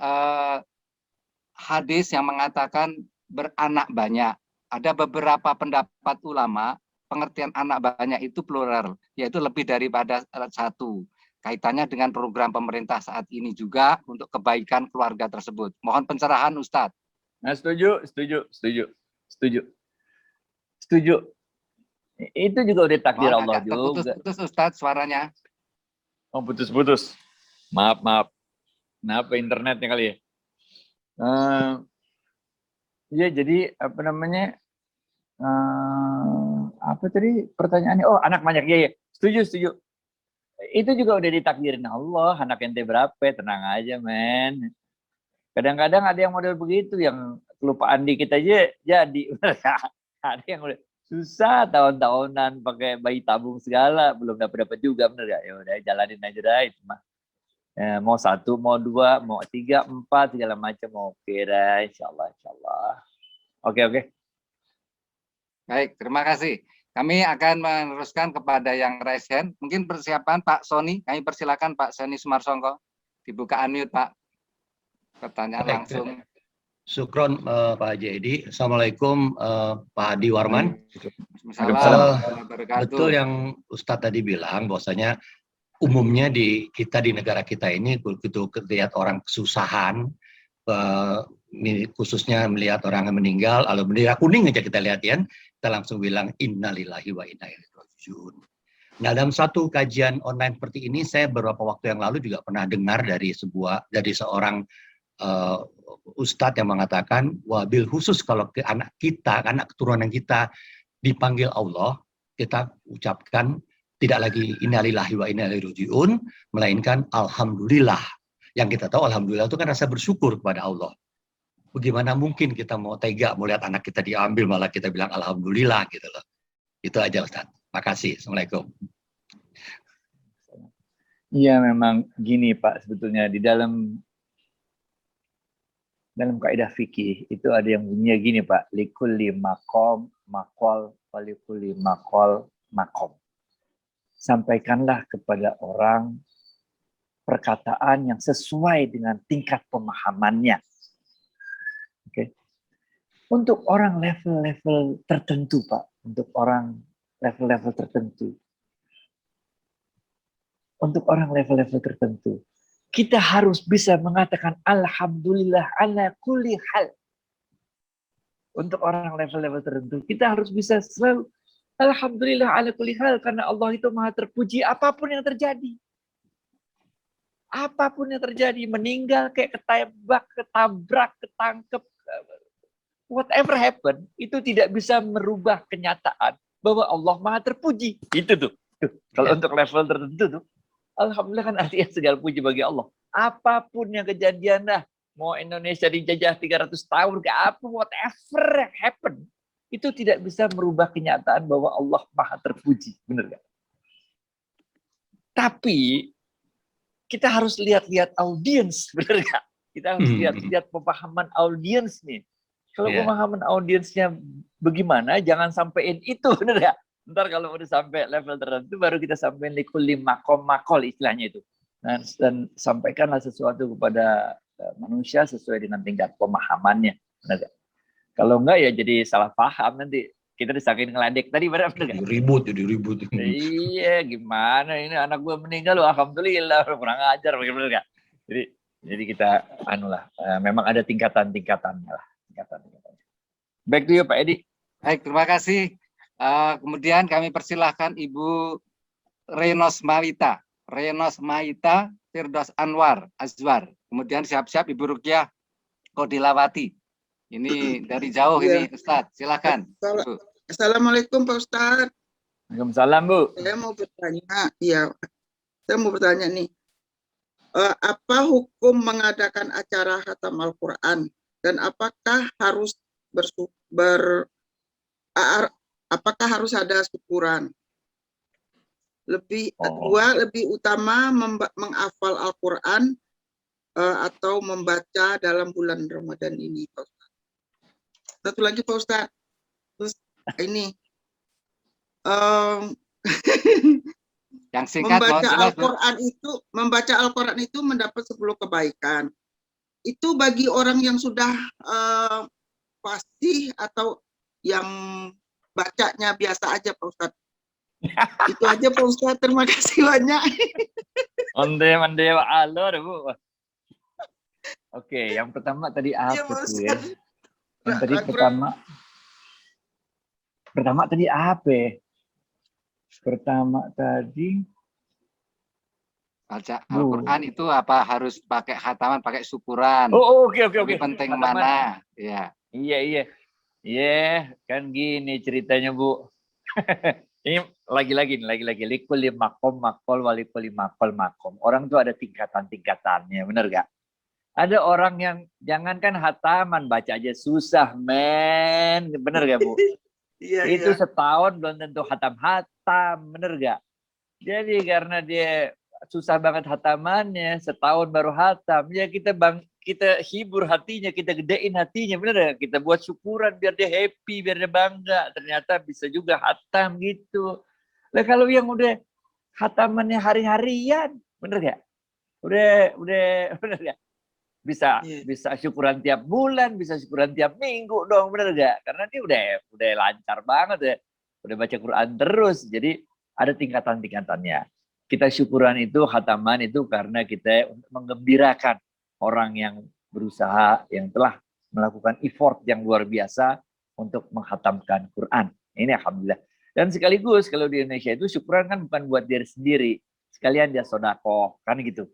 hadis yang mengatakan beranak banyak. Ada beberapa pendapat ulama, pengertian anak banyak itu plural, yaitu lebih daripada satu. Kaitannya dengan program pemerintah saat ini juga untuk kebaikan keluarga tersebut. Mohon pencerahan Ustadz. Nah, setuju. Itu juga udah takdir Allah juga. Terputus-putus Ustadz suaranya. Oh, putus-putus. Maaf. Kenapa internetnya kali ya? Ya, jadi apa namanya? Apa tadi pertanyaannya? Oh, anak banyak. Ya. Setuju. Itu juga udah ditakdirin Allah. Anak ente berapa? Tenang aja, men. Kadang-kadang ada yang model begitu, yang kelupaan dikit aja jadi. Ada yang udah susah tahun-tahunan pakai bayi tabung segala, belum dapat juga, bener gak? Ya udah jalanin aja dah itu mah. Mau 1, mau 2, mau 3, 4 segala macam, oke dah, insyaallah. Oke. Baik, terima kasih. Kami akan meneruskan kepada yang raise hand. Mungkin persiapan Pak Sony. Kami persilakan Pak Sony Sumarsongko. Dibuka unmute Pak. Pertanyaan langsung. Syukron Pak Haji Edi. Assalamualaikum Pak Hadi Warman. Betul yang Ustadz tadi bilang, bahwasanya umumnya di negara kita ini begitu lihat orang kesusahan, khususnya melihat orang yang meninggal, lalu bendera kuning aja kita lihat ya, kita langsung bilang innalillahi wa inna ilaihi raji'un. Nah, dalam satu kajian online seperti ini, saya beberapa waktu yang lalu juga pernah dengar dari seorang Ustadz yang mengatakan, wabil khusus kalau ke anak kita, anak keturunan kita dipanggil Allah, kita ucapkan tidak lagi innalillahi wa inna ilaihi raji'un, melainkan alhamdulillah. Yang kita tahu alhamdulillah itu kan rasa bersyukur kepada Allah. Bagaimana mungkin kita mau tega melihat anak kita diambil malah kita bilang alhamdulillah gitu loh. Itu aja Ustaz. Makasih. Assalamualaikum. Iya, memang gini Pak, sebetulnya di dalam kaidah fikih itu ada yang bunyinya gini Pak, likulli maqam maqal walikulli maqal maqam. Sampaikanlah kepada orang perkataan yang sesuai dengan tingkat pemahamannya. Oke. Untuk orang level-level tertentu, Pak. Untuk orang level-level tertentu. Kita harus bisa mengatakan alhamdulillah ala kulli hal. Untuk orang level-level tertentu, kita harus bisa selalu alhamdulillah ala kulli hal, karena Allah itu maha terpuji apapun yang terjadi. Apapun yang terjadi, meninggal kayak ketembak, ketabrak, ketangkep, whatever happen, itu tidak bisa merubah kenyataan bahwa Allah maha terpuji. Itu tuh. Kalau untuk level tertentu tuh, alhamdulillah kan artinya segala puji bagi Allah. Apapun yang kejadian dah, mau Indonesia dijajah 300 tahun, apa whatever yang happen, itu tidak bisa merubah kenyataan bahwa Allah maha terpuji. Benar gak? Tapi kita harus lihat-lihat audiens, benar gak? Kita harus lihat-lihat pemahaman audiens nih. Kalau pemahaman audiensnya bagaimana, jangan sampein itu, benar gak? Ntar kalau udah sampai level tertentu, baru kita sampein likulli maqam maqal istilahnya itu. Dan sampaikanlah sesuatu kepada manusia sesuai dengan tingkat pemahamannya. Benar gak? Kalau enggak ya jadi salah paham nanti. Kita disaking ngeledek tadi, benar gak? Jadi ribut. Iya, gimana ini anak gue meninggal, alhamdulillah, kurang ajar, benar gak? Jadi kita memang ada tingkatan-tingkatannya lah. Back to you Pak Edi. Baik, terima kasih. Kemudian kami persilahkan Ibu Renos Maita Firdaus Azwar. Kemudian siap-siap Ibu Rukyah Kodilawati. Ini dari jauh ini Ustadz. Silakan. Assalamualaikum Pak Ustadz. Waalaikumsalam Bu. Saya mau bertanya nih. Apa hukum mengadakan acara khatam Al-Quran? Dan apakah harus apakah harus ada syukuran? Lebih utama menghafal Al-Quran atau membaca dalam bulan Ramadan ini, Pak Ustadz. Satu lagi Pak Ustadz, terus ini em, Yang singkat mohon jelas, Bu. membaca Al-Quran itu mendapat 10 kebaikan. Itu bagi orang yang sudah fasih atau yang bacanya biasa aja, Pak Ustadz. Itu aja, Pak Ustadz. Terima kasih banyak. Onde wa alor, Bu. Oke, yang pertama tadi Iya, apa Pak tuh ya? Ustadz. Yang tadi pertama tadi apa ya? Pertama tadi Baca Al-Quran itu apa harus pakai khataman, pakai syukuran? oke. Lebih penting mana? Ya. Iya. Iya, kan gini ceritanya, Bu. Ini lagi-lagi likul makom makol walikul makom. Orang tuh ada tingkatan-tingkatannya, bener gak? Ada orang yang jangankan hataman baca aja susah, men. Bener gak, Bu? Iya, Itu iya. setahun belum tentu hatam, bener gak? Jadi karena dia susah banget hatamannya, setahun baru hatam, ya kita hibur hatinya, kita gedein hatinya, bener gak? Kita buat syukuran biar dia happy, biar dia bangga. Ternyata bisa juga hatam gitu. Lah kalau yang udah hatamannya hari-harian, bener gak? Udah bener gak? Bisa syukuran tiap bulan, bisa syukuran tiap minggu dong, bener gak? Karena dia udah lancar banget ya. Udah baca Quran terus. Jadi ada tingkatan-tingkatannya. Kita syukuran itu, khataman itu karena kita menggembirakan orang yang berusaha, yang telah melakukan effort yang luar biasa untuk menghatamkan Quran. Ini alhamdulillah. Dan sekaligus kalau di Indonesia itu syukuran kan bukan buat diri sendiri. Sekalian dia sodakoh, kan gitu.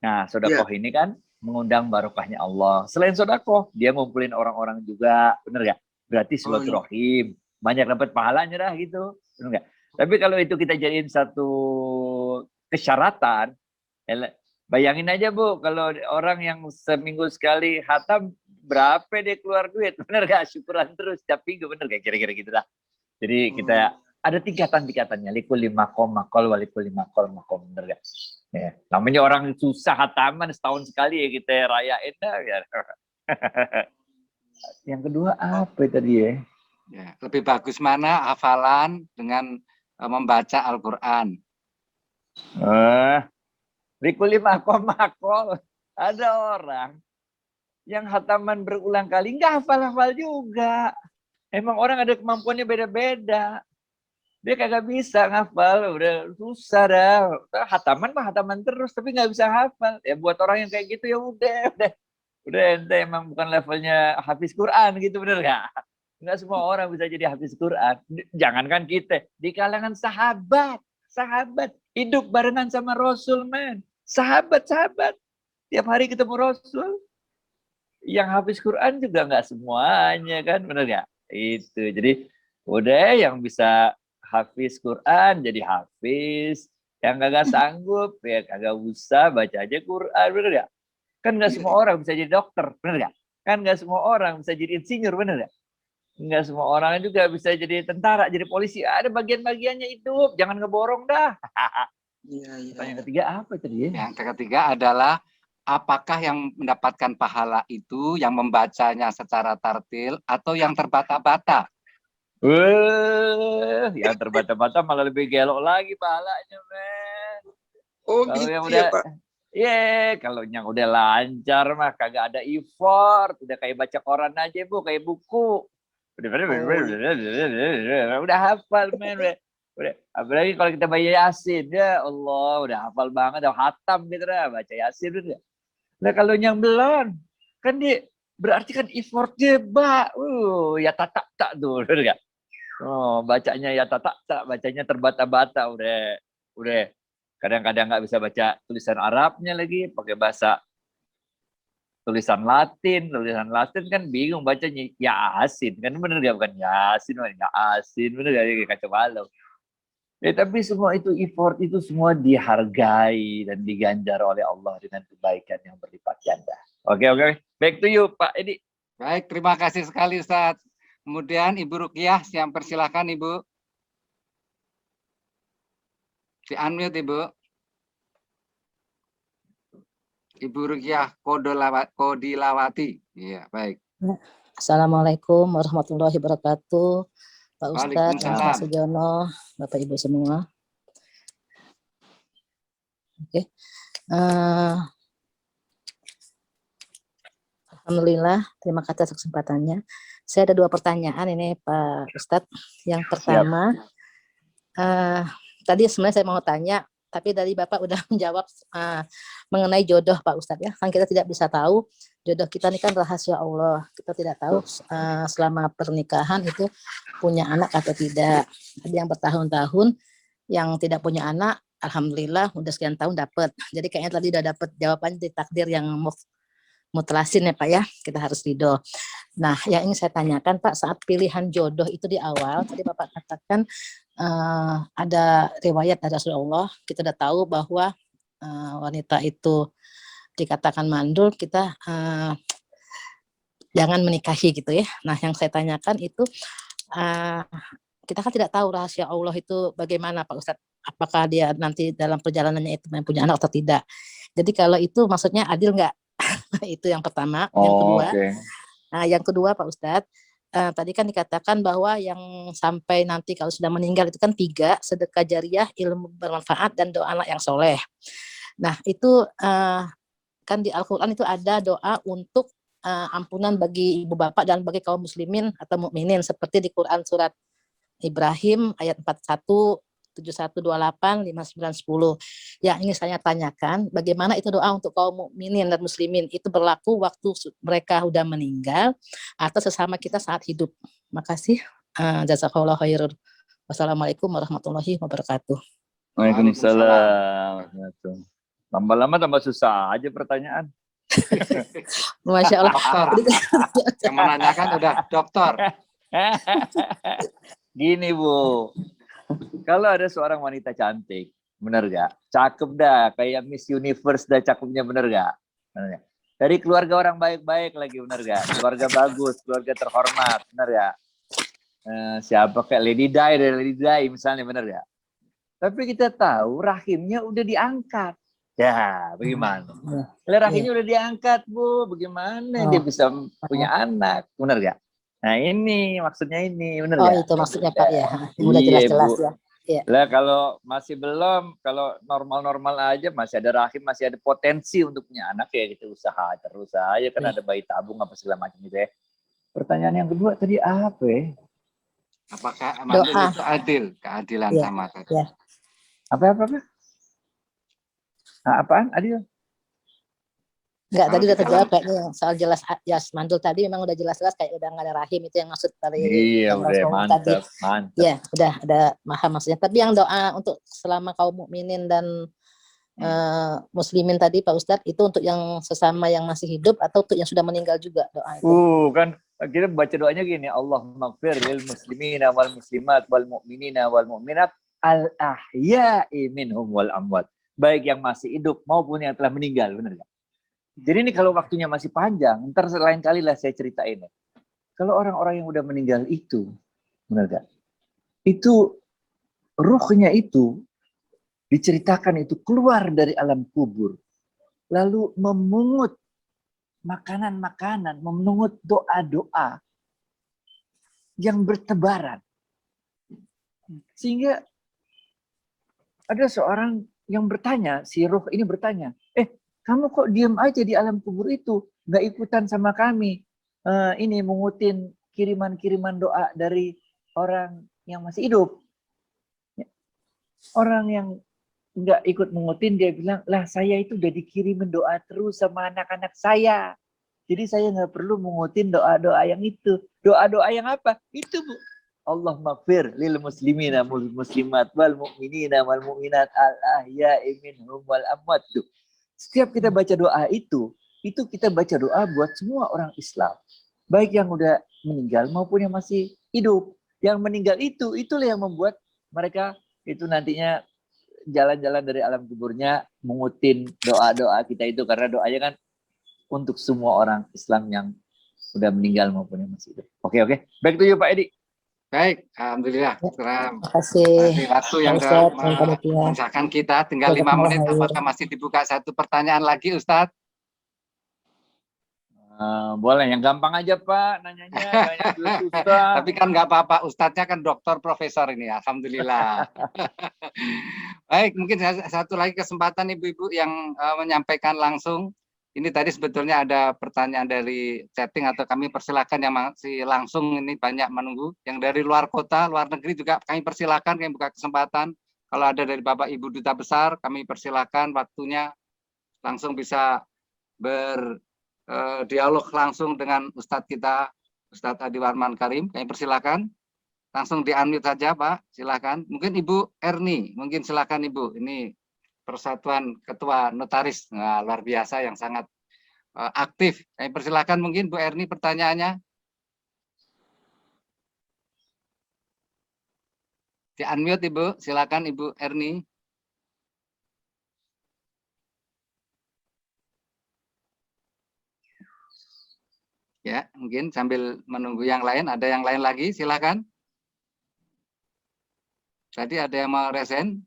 Nah, sodakoh ini kan mengundang barokahnya Allah. Selain sodakoh, dia ngumpulin orang-orang juga, bener gak? Berarti silaturahim. Banyak dapat pahalanya dah gitu, bener gak? Tapi kalau itu kita jadiin satu kesyaratan, bayangin aja, Bu, kalau orang yang seminggu sekali hatam, berapa dia keluar duit, bener gak? Syukuran terus setiap minggu, bener gak? Kira-kira gitu lah. Jadi kita ada tingkatan-tingkatannya, likul makom makol walikul makom, bener gak? Ya, namanya orang susah hataman setahun sekali ya kita rayain dah. Ya. Yang kedua apa tadi ya? Ya, lebih bagus mana hafalan dengan membaca Al-Quran? Likuli makol. Ada orang yang hataman berulang kali nggak hafal-hafal juga. Emang orang ada kemampuannya beda-beda. Dia kagak bisa ngafal, udah susah dah. Hataman mah hataman terus, tapi nggak bisa hafal. Ya buat orang yang kayak gitu ya udah ente emang bukan levelnya hafiz Quran gitu, bener nggak? Nggak semua orang bisa jadi hafiz Quran. Jangankan kita, di kalangan sahabat hidup barengan sama Rasul, men. Sahabat, tiap hari ketemu Rasul. Yang hafiz Quran juga nggak semuanya kan, bener nggak? Itu, jadi udah yang bisa hafiz Quran jadi hafiz, yang kagak sanggup ya kagak usah, baca aja Quran, bener gak? Kan nggak semua orang bisa jadi dokter, bener gak? Kan nggak semua orang bisa jadi insinyur, bener gak? Nggak semua orang juga bisa jadi tentara, jadi polisi. Ada bagian-bagiannya hidup, jangan ngeborong dah. Yang ketiga apa tadi ya? Yang ketiga adalah apakah yang mendapatkan pahala itu yang membacanya secara tartil atau yang terbata-bata? Yang terbata-bata malah lebih gelok lagi pahalanya, men. Oh, kalau gitu yang ya, udah, Pak. kalau yang udah lancar mah kagak ada effort, udah kayak baca koran aja, Bu, kayak buku. Udah hafal, men. Udah. Apalagi kalau kita baca Yasin, ya Allah, udah hafal banget, udah hatam gitu dah, baca Yasin udah. Nah, kalau yang belum, kan dia berarti kan effortnya, ya tak tuh, udah enggak? Oh, bacanya ya tak, bacanya terbata-bata, udah. Kadang-kadang nggak bisa baca tulisan Arabnya lagi, pakai bahasa tulisan Latin kan bingung bacanya Yasin, kan bener nggak? Bukan Yasin, Yasin, bener nggak? Kacau balau. Tapi semua itu effort itu semua dihargai dan diganjar oleh Allah dengan kebaikan yang berlipat ganda. Oke. Back to you, Pak Edi. Baik, terima kasih sekali, Ustaz. Kemudian Ibu Ruqyah, yang persilahkan Ibu. Di-unmute Ibu. Ibu Ruqyah Kodilawati. Iya, baik. Assalamualaikum warahmatullahi wabarakatuh. Pak Ustadz, Mas Waalaikumsalam. Sujono, Bapak Ibu semua. Oke. Alhamdulillah, terima kasih atas kesempatannya. Saya ada 2 pertanyaan ini Pak Ustadz. Yang pertama, tadi sebenarnya saya mau tanya, tapi dari Bapak udah menjawab mengenai jodoh Pak Ustadz ya. Kan kita tidak bisa tahu jodoh kita ini kan rahasia Allah. Kita tidak tahu selama pernikahan itu punya anak atau tidak. Ada yang bertahun-tahun yang tidak punya anak, alhamdulillah udah sekian tahun dapat. Jadi kayaknya tadi udah dapat jawabannya di takdir yang mutlasin ya Pak ya. Kita harus ridho. Nah, yang ingin saya tanyakan Pak, saat pilihan jodoh itu di awal, tadi Bapak katakan ada riwayat dari Rasulullah, kita udah tahu bahwa wanita itu dikatakan mandul, kita jangan menikahi gitu ya. Nah, yang saya tanyakan itu kita kan tidak tahu rahasia Allah itu bagaimana Pak Ustadz, apakah dia nanti dalam perjalanannya itu punya anak atau tidak. Jadi kalau itu maksudnya adil nggak? Itu yang pertama. Yang kedua, nah yang kedua Pak Ustadz, tadi kan dikatakan bahwa yang sampai nanti kalau sudah meninggal itu kan 3, sedekah jariah, ilmu bermanfaat, dan doa anak yang soleh. Nah itu kan di Al-Quran itu ada doa untuk ampunan bagi ibu bapak dan bagi kaum muslimin atau mukminin, seperti di Quran surat Ibrahim ayat 41, 71, 28, 59, 10. Ya ini saya tanyakan, bagaimana itu doa untuk kaum mukminin dan muslimin itu berlaku waktu mereka sudah meninggal atau sesama kita saat hidup? Makasih. Jazakallahu khairan. Wassalamualaikum warahmatullahi wabarakatuh. Waalaikumsalam. Lama-lama tambah susah aja pertanyaan. Masya Allah. Dokter. Yang menanyakan udah dokter. Gini Bu, kalau ada seorang wanita cantik, bener gak? Cakep dah, kayak Miss Universe dah, cakepnya bener gak? Bener gak? Dari keluarga orang baik-baik lagi, bener gak? Keluarga bagus, keluarga terhormat, bener gak? Siapa kayak Lady Di dari Lady Di misalnya, bener gak? Tapi kita tahu rahimnya udah diangkat. Ya, bagaimana? Rahimnya udah diangkat Bu, bagaimana dia bisa punya anak, bener gak? Nah ini maksudnya ini, bener Oh ya? itu maksudnya Pak ya, udah jelas-jelas ya. Iya. Lah kalau masih belum, kalau normal-normal aja masih ada rahim, masih ada potensi untuk punya anak ya kita usaha terus aja, kan ada bayi tabung apa segala macam gitu ya. Pertanyaan yang kedua tadi apa ya? Apakah mandul itu adil? Keadilan ya, sama tadi. Ya. Apa? Nah, apaan adil? Enggak, tadi udah terjawab kayaknya soal jelas ya mandul tadi memang udah jelas-jelas kayak udah nggak ada rahim, itu yang maksud dari udah mantap. Ya, udah ada paham maksudnya. Tapi yang doa untuk selama kaum mukminin dan muslimin tadi Pak Ustadz, itu untuk yang sesama yang masih hidup atau untuk yang sudah meninggal juga doa itu? Kan kita baca doanya gini, Allahumma ighfir lil muslimina wal muslimat wal mu'minina wal mu'minat al ahya'i minhum wal amwat. Baik yang masih hidup maupun yang telah meninggal, benar enggak? Jadi ini kalau waktunya masih panjang, ntar lain kali lah saya ceritain. Kalau orang-orang yang udah meninggal itu, benar gak? Itu ruhnya itu diceritakan itu keluar dari alam kubur, lalu memungut makanan-makanan, memungut doa-doa yang bertebaran. Sehingga ada seorang yang bertanya, si ruh ini bertanya, kamu kok diam aja di alam kubur itu, nggak ikutan sama kami, ini mengutin kiriman-kiriman doa dari orang yang masih hidup. Orang yang nggak ikut mengutin, dia bilang, lah saya itu udah dikirimin doa terus sama anak-anak saya. Jadi saya nggak perlu mengutin doa-doa yang itu. Doa-doa yang apa? Itu Bu. Allah maghfir lil muslimina wal muslimat wal mu'minina wal mu'minat al ahya'i minhum wal amwat. Setiap kita baca doa itu kita baca doa buat semua orang Islam. Baik yang udah meninggal maupun yang masih hidup. Yang meninggal itulah yang membuat mereka itu nantinya jalan-jalan dari alam kuburnya mengutin doa-doa kita itu. Karena doanya kan untuk semua orang Islam yang udah meninggal maupun yang masih hidup. Oke. Baik itu ya Pak Edi. Baik, alhamdulillah. Terima kasih. Waktu yang memisahkan kita tinggal 5 menit. Apakah masih dibuka satu pertanyaan lagi, Ustadz? Boleh, yang gampang aja Pak, nanyanya. Banyak susah. Tapi kan nggak apa-apa, Ustadznya kan dokter profesor ini, alhamdulillah. Baik, mungkin satu lagi kesempatan ibu-ibu yang menyampaikan langsung. Ini tadi sebetulnya ada pertanyaan dari chatting atau kami persilakan yang masih langsung, ini banyak menunggu. Yang dari luar kota, luar negeri juga kami persilakan, kami buka kesempatan. Kalau ada dari Bapak Ibu Duta Besar, kami persilakan waktunya langsung bisa berdialog langsung dengan Ustadz kita, Ustadz Adi Warman Karim. Kami persilakan. Langsung di-unmute saja Pak, silakan. Mungkin Ibu Erni, mungkin silakan Ibu. Ini Persatuan Ketua Notaris, nah, luar biasa yang sangat aktif. Kami persilakan mungkin Bu Erni pertanyaannya. Di-unmute Ibu, silakan Ibu Erni. Ya, mungkin sambil menunggu yang lain, ada yang lain lagi, silakan. Tadi ada yang mau resen?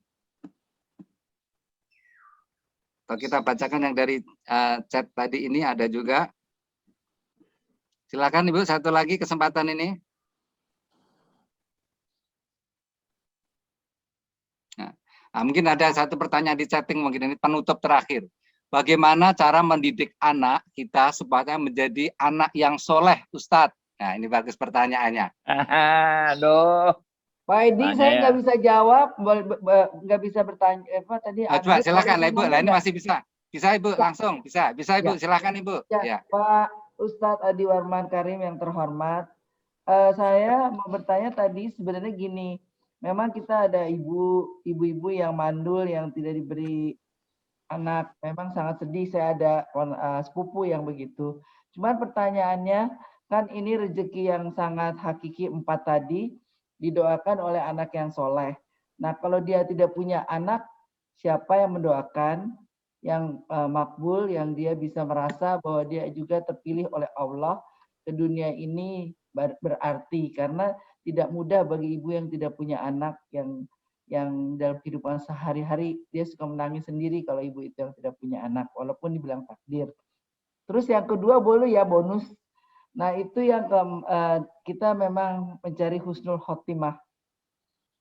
Atau kita bacakan yang dari chat tadi ini ada juga. Silakan Ibu, satu lagi kesempatan ini. Nah, mungkin ada satu pertanyaan di chatting, mungkin ini penutup terakhir. Bagaimana cara mendidik anak kita supaya menjadi anak yang soleh, Ustadz? Nah, ini bagus pertanyaannya. Aduh. Pak Edi, saya nggak bisa jawab, nggak bisa bertanya. Tadi? Coba silakan Ibu, lah ini masih bisa. Bisa Ibu langsung, bisa Ibu, silakan Ibu. Ya. Pak Ustadz Adi Warman Karim yang terhormat, saya mau bertanya tadi sebenarnya gini, memang kita ada ibu-ibu yang mandul yang tidak diberi anak, memang sangat sedih. Saya ada sepupu yang begitu. Cuman pertanyaannya kan ini rezeki yang sangat hakiki 4 tadi, didoakan oleh anak yang soleh. Nah, kalau dia tidak punya anak, siapa yang mendoakan yang makbul, yang dia bisa merasa bahwa dia juga terpilih oleh Allah ke dunia ini berarti, karena tidak mudah bagi ibu yang tidak punya anak, yang dalam kehidupan sehari-hari dia suka menangis sendiri kalau ibu itu yang tidak punya anak, walaupun dibilang takdir. Terus yang kedua boleh ya bonus. Nah, itu yang kita memang mencari husnul khotimah.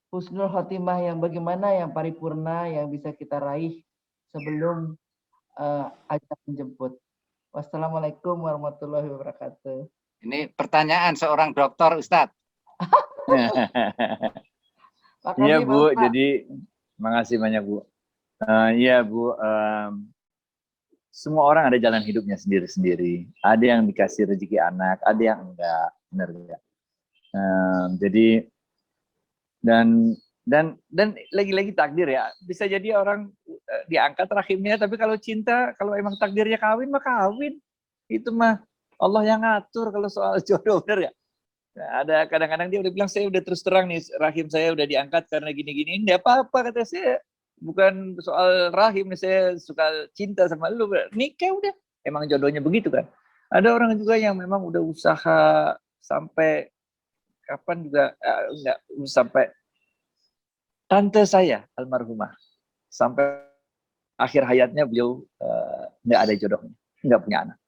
Husnul khotimah yang bagaimana, yang paripurna, yang bisa kita raih sebelum ajal menjemput. Wassalamualaikum warahmatullahi wabarakatuh. Ini pertanyaan seorang dokter, Ustadz. Iya Bu, jadi makasih banyak Bu. Iya Bu, semua orang ada jalan hidupnya sendiri-sendiri. Ada yang dikasih rezeki anak, ada yang enggak, benar enggak. Jadi dan lagi-lagi takdir ya. Bisa jadi orang diangkat rahimnya, tapi kalau cinta, kalau emang takdirnya kawin mah kawin. Itu mah Allah yang ngatur kalau soal jodoh, benar enggak? Nah, ada kadang-kadang dia udah bilang, saya udah terus terang nih, rahim saya udah diangkat karena gini-gini. Enggak apa-apa kata saya. Bukan soal rahim, saya suka cinta sama lu, nikah udah, emang jodohnya begitu kan. Ada orang juga yang memang udah usaha sampai kapan juga enggak, sampai tante saya almarhumah sampai akhir hayatnya beliau enggak ada jodohnya, enggak punya anak.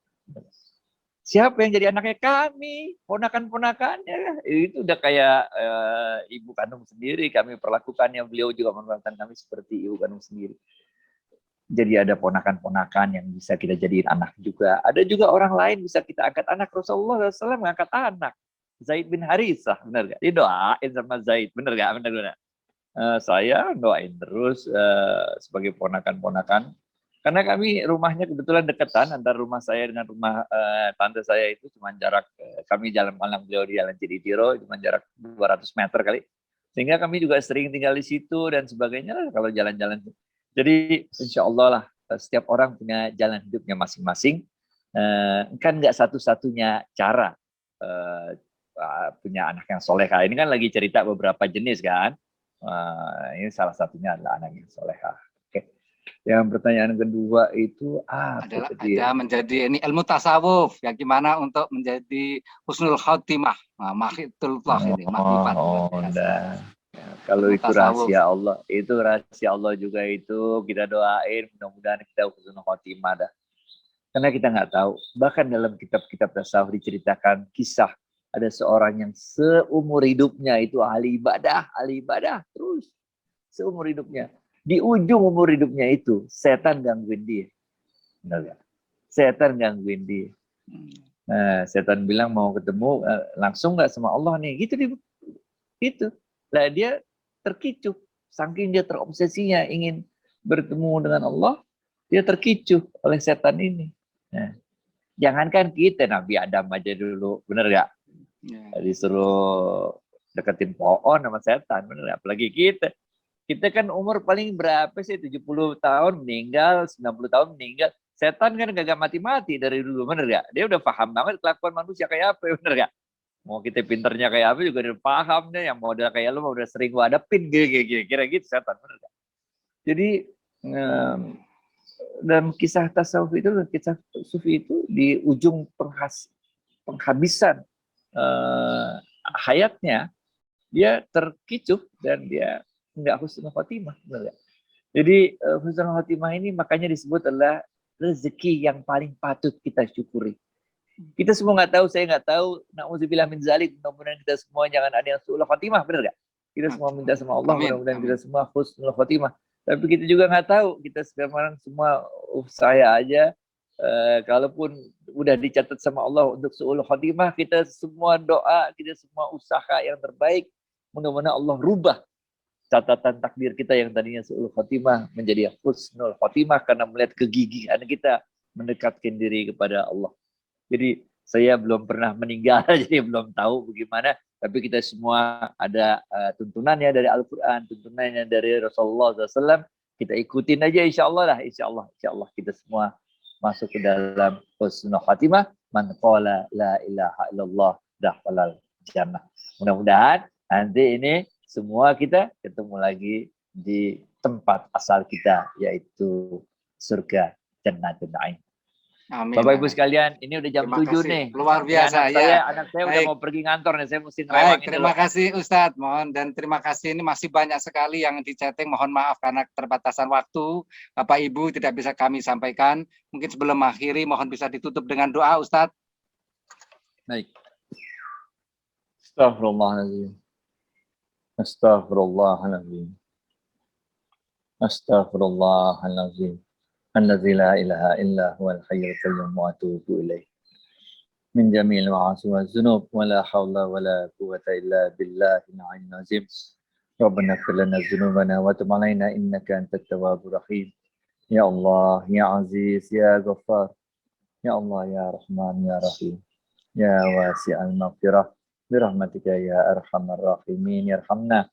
Siapa yang jadi anaknya? Kami, ponakan-ponakannya. Itu udah kayak ibu kandung sendiri. Kami perlakukannya, beliau juga memperlakukan kami seperti ibu kandung sendiri. Jadi ada ponakan-ponakan yang bisa kita jadiin anak juga. Ada juga orang lain bisa kita angkat anak. Rasulullah SAW mengangkat anak. Zaid bin Harithah, benar gak? Didoain sama Zaid, benar gak? Benar. Saya doain terus sebagai ponakan-ponakan. Karena kami rumahnya kebetulan dekatan, antara rumah saya dengan rumah tante saya itu cuma jarak, kami jalan malam, beliau di Jalan Ciditiro, cuma jarak 200 meter kali. Sehingga kami juga sering tinggal di situ dan sebagainya lah kalau jalan-jalan. Jadi insya Allah lah, setiap orang punya jalan hidupnya masing-masing. Kan nggak satu-satunya cara punya anak yang soleha. Ini kan lagi cerita beberapa jenis kan. Ini salah satunya adalah anak yang soleha. Yang pertanyaan kedua itu adalah ada menjadi ini ilmu tasawuf ya, gimana untuk menjadi husnul khotimah, makhitullah ini makrifat. Kalau itu rahasia Allah, itu rahasia Allah juga, itu kita doain mudah-mudahan kita husnul khotimah dah. Karena kita nggak tahu. Bahkan dalam kitab-kitab tasawuf diceritakan kisah ada seorang yang seumur hidupnya itu ahli ibadah terus seumur hidupnya. Di ujung umur hidupnya itu setan gangguin dia. Benar gak? Setan gangguin dia. Nah, setan bilang mau ketemu langsung nggak sama Allah nih. Gitu. Lah dia terkicuh. Saking dia terobsesinya ingin bertemu dengan Allah, dia terkicuh oleh setan ini. Nah, jangankan kita, Nabi Adam aja dulu, bener gak? Disuruh deketin pohon sama setan, bener gak? Apalagi kita. Kita kan umur paling berapa sih? 70 tahun meninggal, 90 tahun meninggal. Setan kan gak mati-mati dari dulu, bener gak? Dia udah paham banget kelakuan manusia kayak apa, bener gak? Mau kita pinternya kayak apa juga udah paham deh. Yang model kayak lu udah sering gua hadapin, kira-kira gitu setan, bener gak? Jadi dalam kisah tasawuf itu, kisah sufi itu di ujung penghabisan hayatnya, dia terkicuh dan dia enggak husnul khotimah. Jadi husnul khotimah ini makanya disebut adalah rezeki yang paling patut kita syukuri. Kita semua nggak tahu, saya nggak tahu, na'udzubillah min zalik, mudah-mudahan kita semua jangan ada yang su'ul khotimah, benar nggak? Kita semua minta sama Allah, mudah-mudahan kita semua husnul khotimah. Tapi kita juga nggak tahu, kita sekarang semua saya aja, kalaupun udah dicatat sama Allah untuk su'ul khotimah, kita semua doa, kita semua usaha yang terbaik, mudah-mudahan Allah rubah catatan takdir kita yang tadinya su'ul khotimah menjadi husnul khotimah karena melihat kegigihan kita mendekatkan diri kepada Allah. Jadi saya belum pernah meninggal, jadi belum tahu bagaimana. Tapi kita semua ada tuntunannya dari Al-Quran, tuntunannya dari Rasulullah SAW. Kita ikutin aja insya Allah lah. Insya Allah kita semua masuk ke dalam husnul khatimah. Man qala la ilaha illallah dakhalal jannah. Mudah-mudahan nanti ini semua kita ketemu lagi di tempat asal kita, yaitu surga Jannatul Na'im. Amin. Bapak Ibu sekalian, ini udah jam 7 nih. Luar biasa ya. Anak saya udah mau pergi ngantor nih, saya mesti Baik, terima kasih Ustadz, mohon, dan terima kasih, ini masih banyak sekali yang di chatting, mohon maaf karena keterbatasan waktu, Bapak Ibu tidak bisa kami sampaikan. Mungkin sebelum mengakhiri mohon bisa ditutup dengan doa Ustadz. Baik. Astaghfirullahaladzim. Astaghfirullahaladzim. Astaghfirullahaladzim. Allazi la ilaha illa huwal hayyul qayyum wa atubu ilaih. Min jami'il ma'asi wa dzunub wa la haula wa la quwwata illa billahil aliyyil azim. Rabbana ighfir lana dzunubana wa tub 'alaina innaka antat tawwabur rahim. Ya Allah, ya Aziz, ya Ghaffar. Ya Allah, ya Rahman, ya Rahim. Ya wasi'al maghfirah. Birahmatika ya arhamar rahimin. Yarhamna.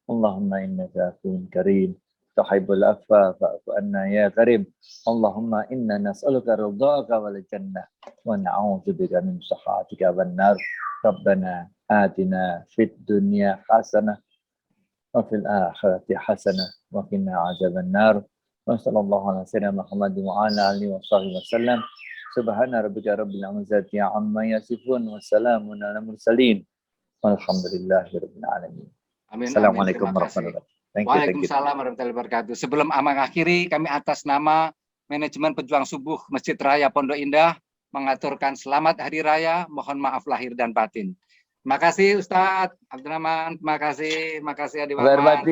Allahumma innaka afuwwun karim. Tuhibbul afwa fa'fu anna ya karim. Allahumma inna nas'aluka ridhaka wal jannah wa na'udzubika min sakhatika wan nar. Rabbana atina fid dunya hasanah wa fil akhirati hasanah wa qina adzaban nar. Wa sallallahu ala sayyidina Muhammad wa ala alihi wa sahbihi wasallam. Subhana rabbika rabbil izzati amma yasifun wa salamun alal mursalin. Walhamdulillahi rabbil alamin. Amin. Assalamualaikum warahmatullahi wabarakatuh. Waalaikumsalam warahmatullahi wabarakatuh. Sebelum mengakhiri, kami atas nama Manajemen Pejuang Subuh Masjid Raya Pondok Indah mengaturkan selamat Hari Raya, mohon maaf lahir dan batin. Terima kasih Ustadz Abdurrahman, terima kasih Adi Warman.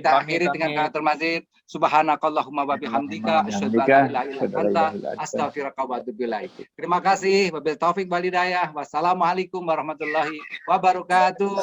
Kita akhiri dengan kalimat masjid. Subhanakallahumma wa bihamdika asyhadu an la ilaha illa anta astaghfiruka wa atubu ilaik. Terima kasih. Wabillahi taufik wal hidayah. Wassalamualaikum warahmatullahi wabarakatuh.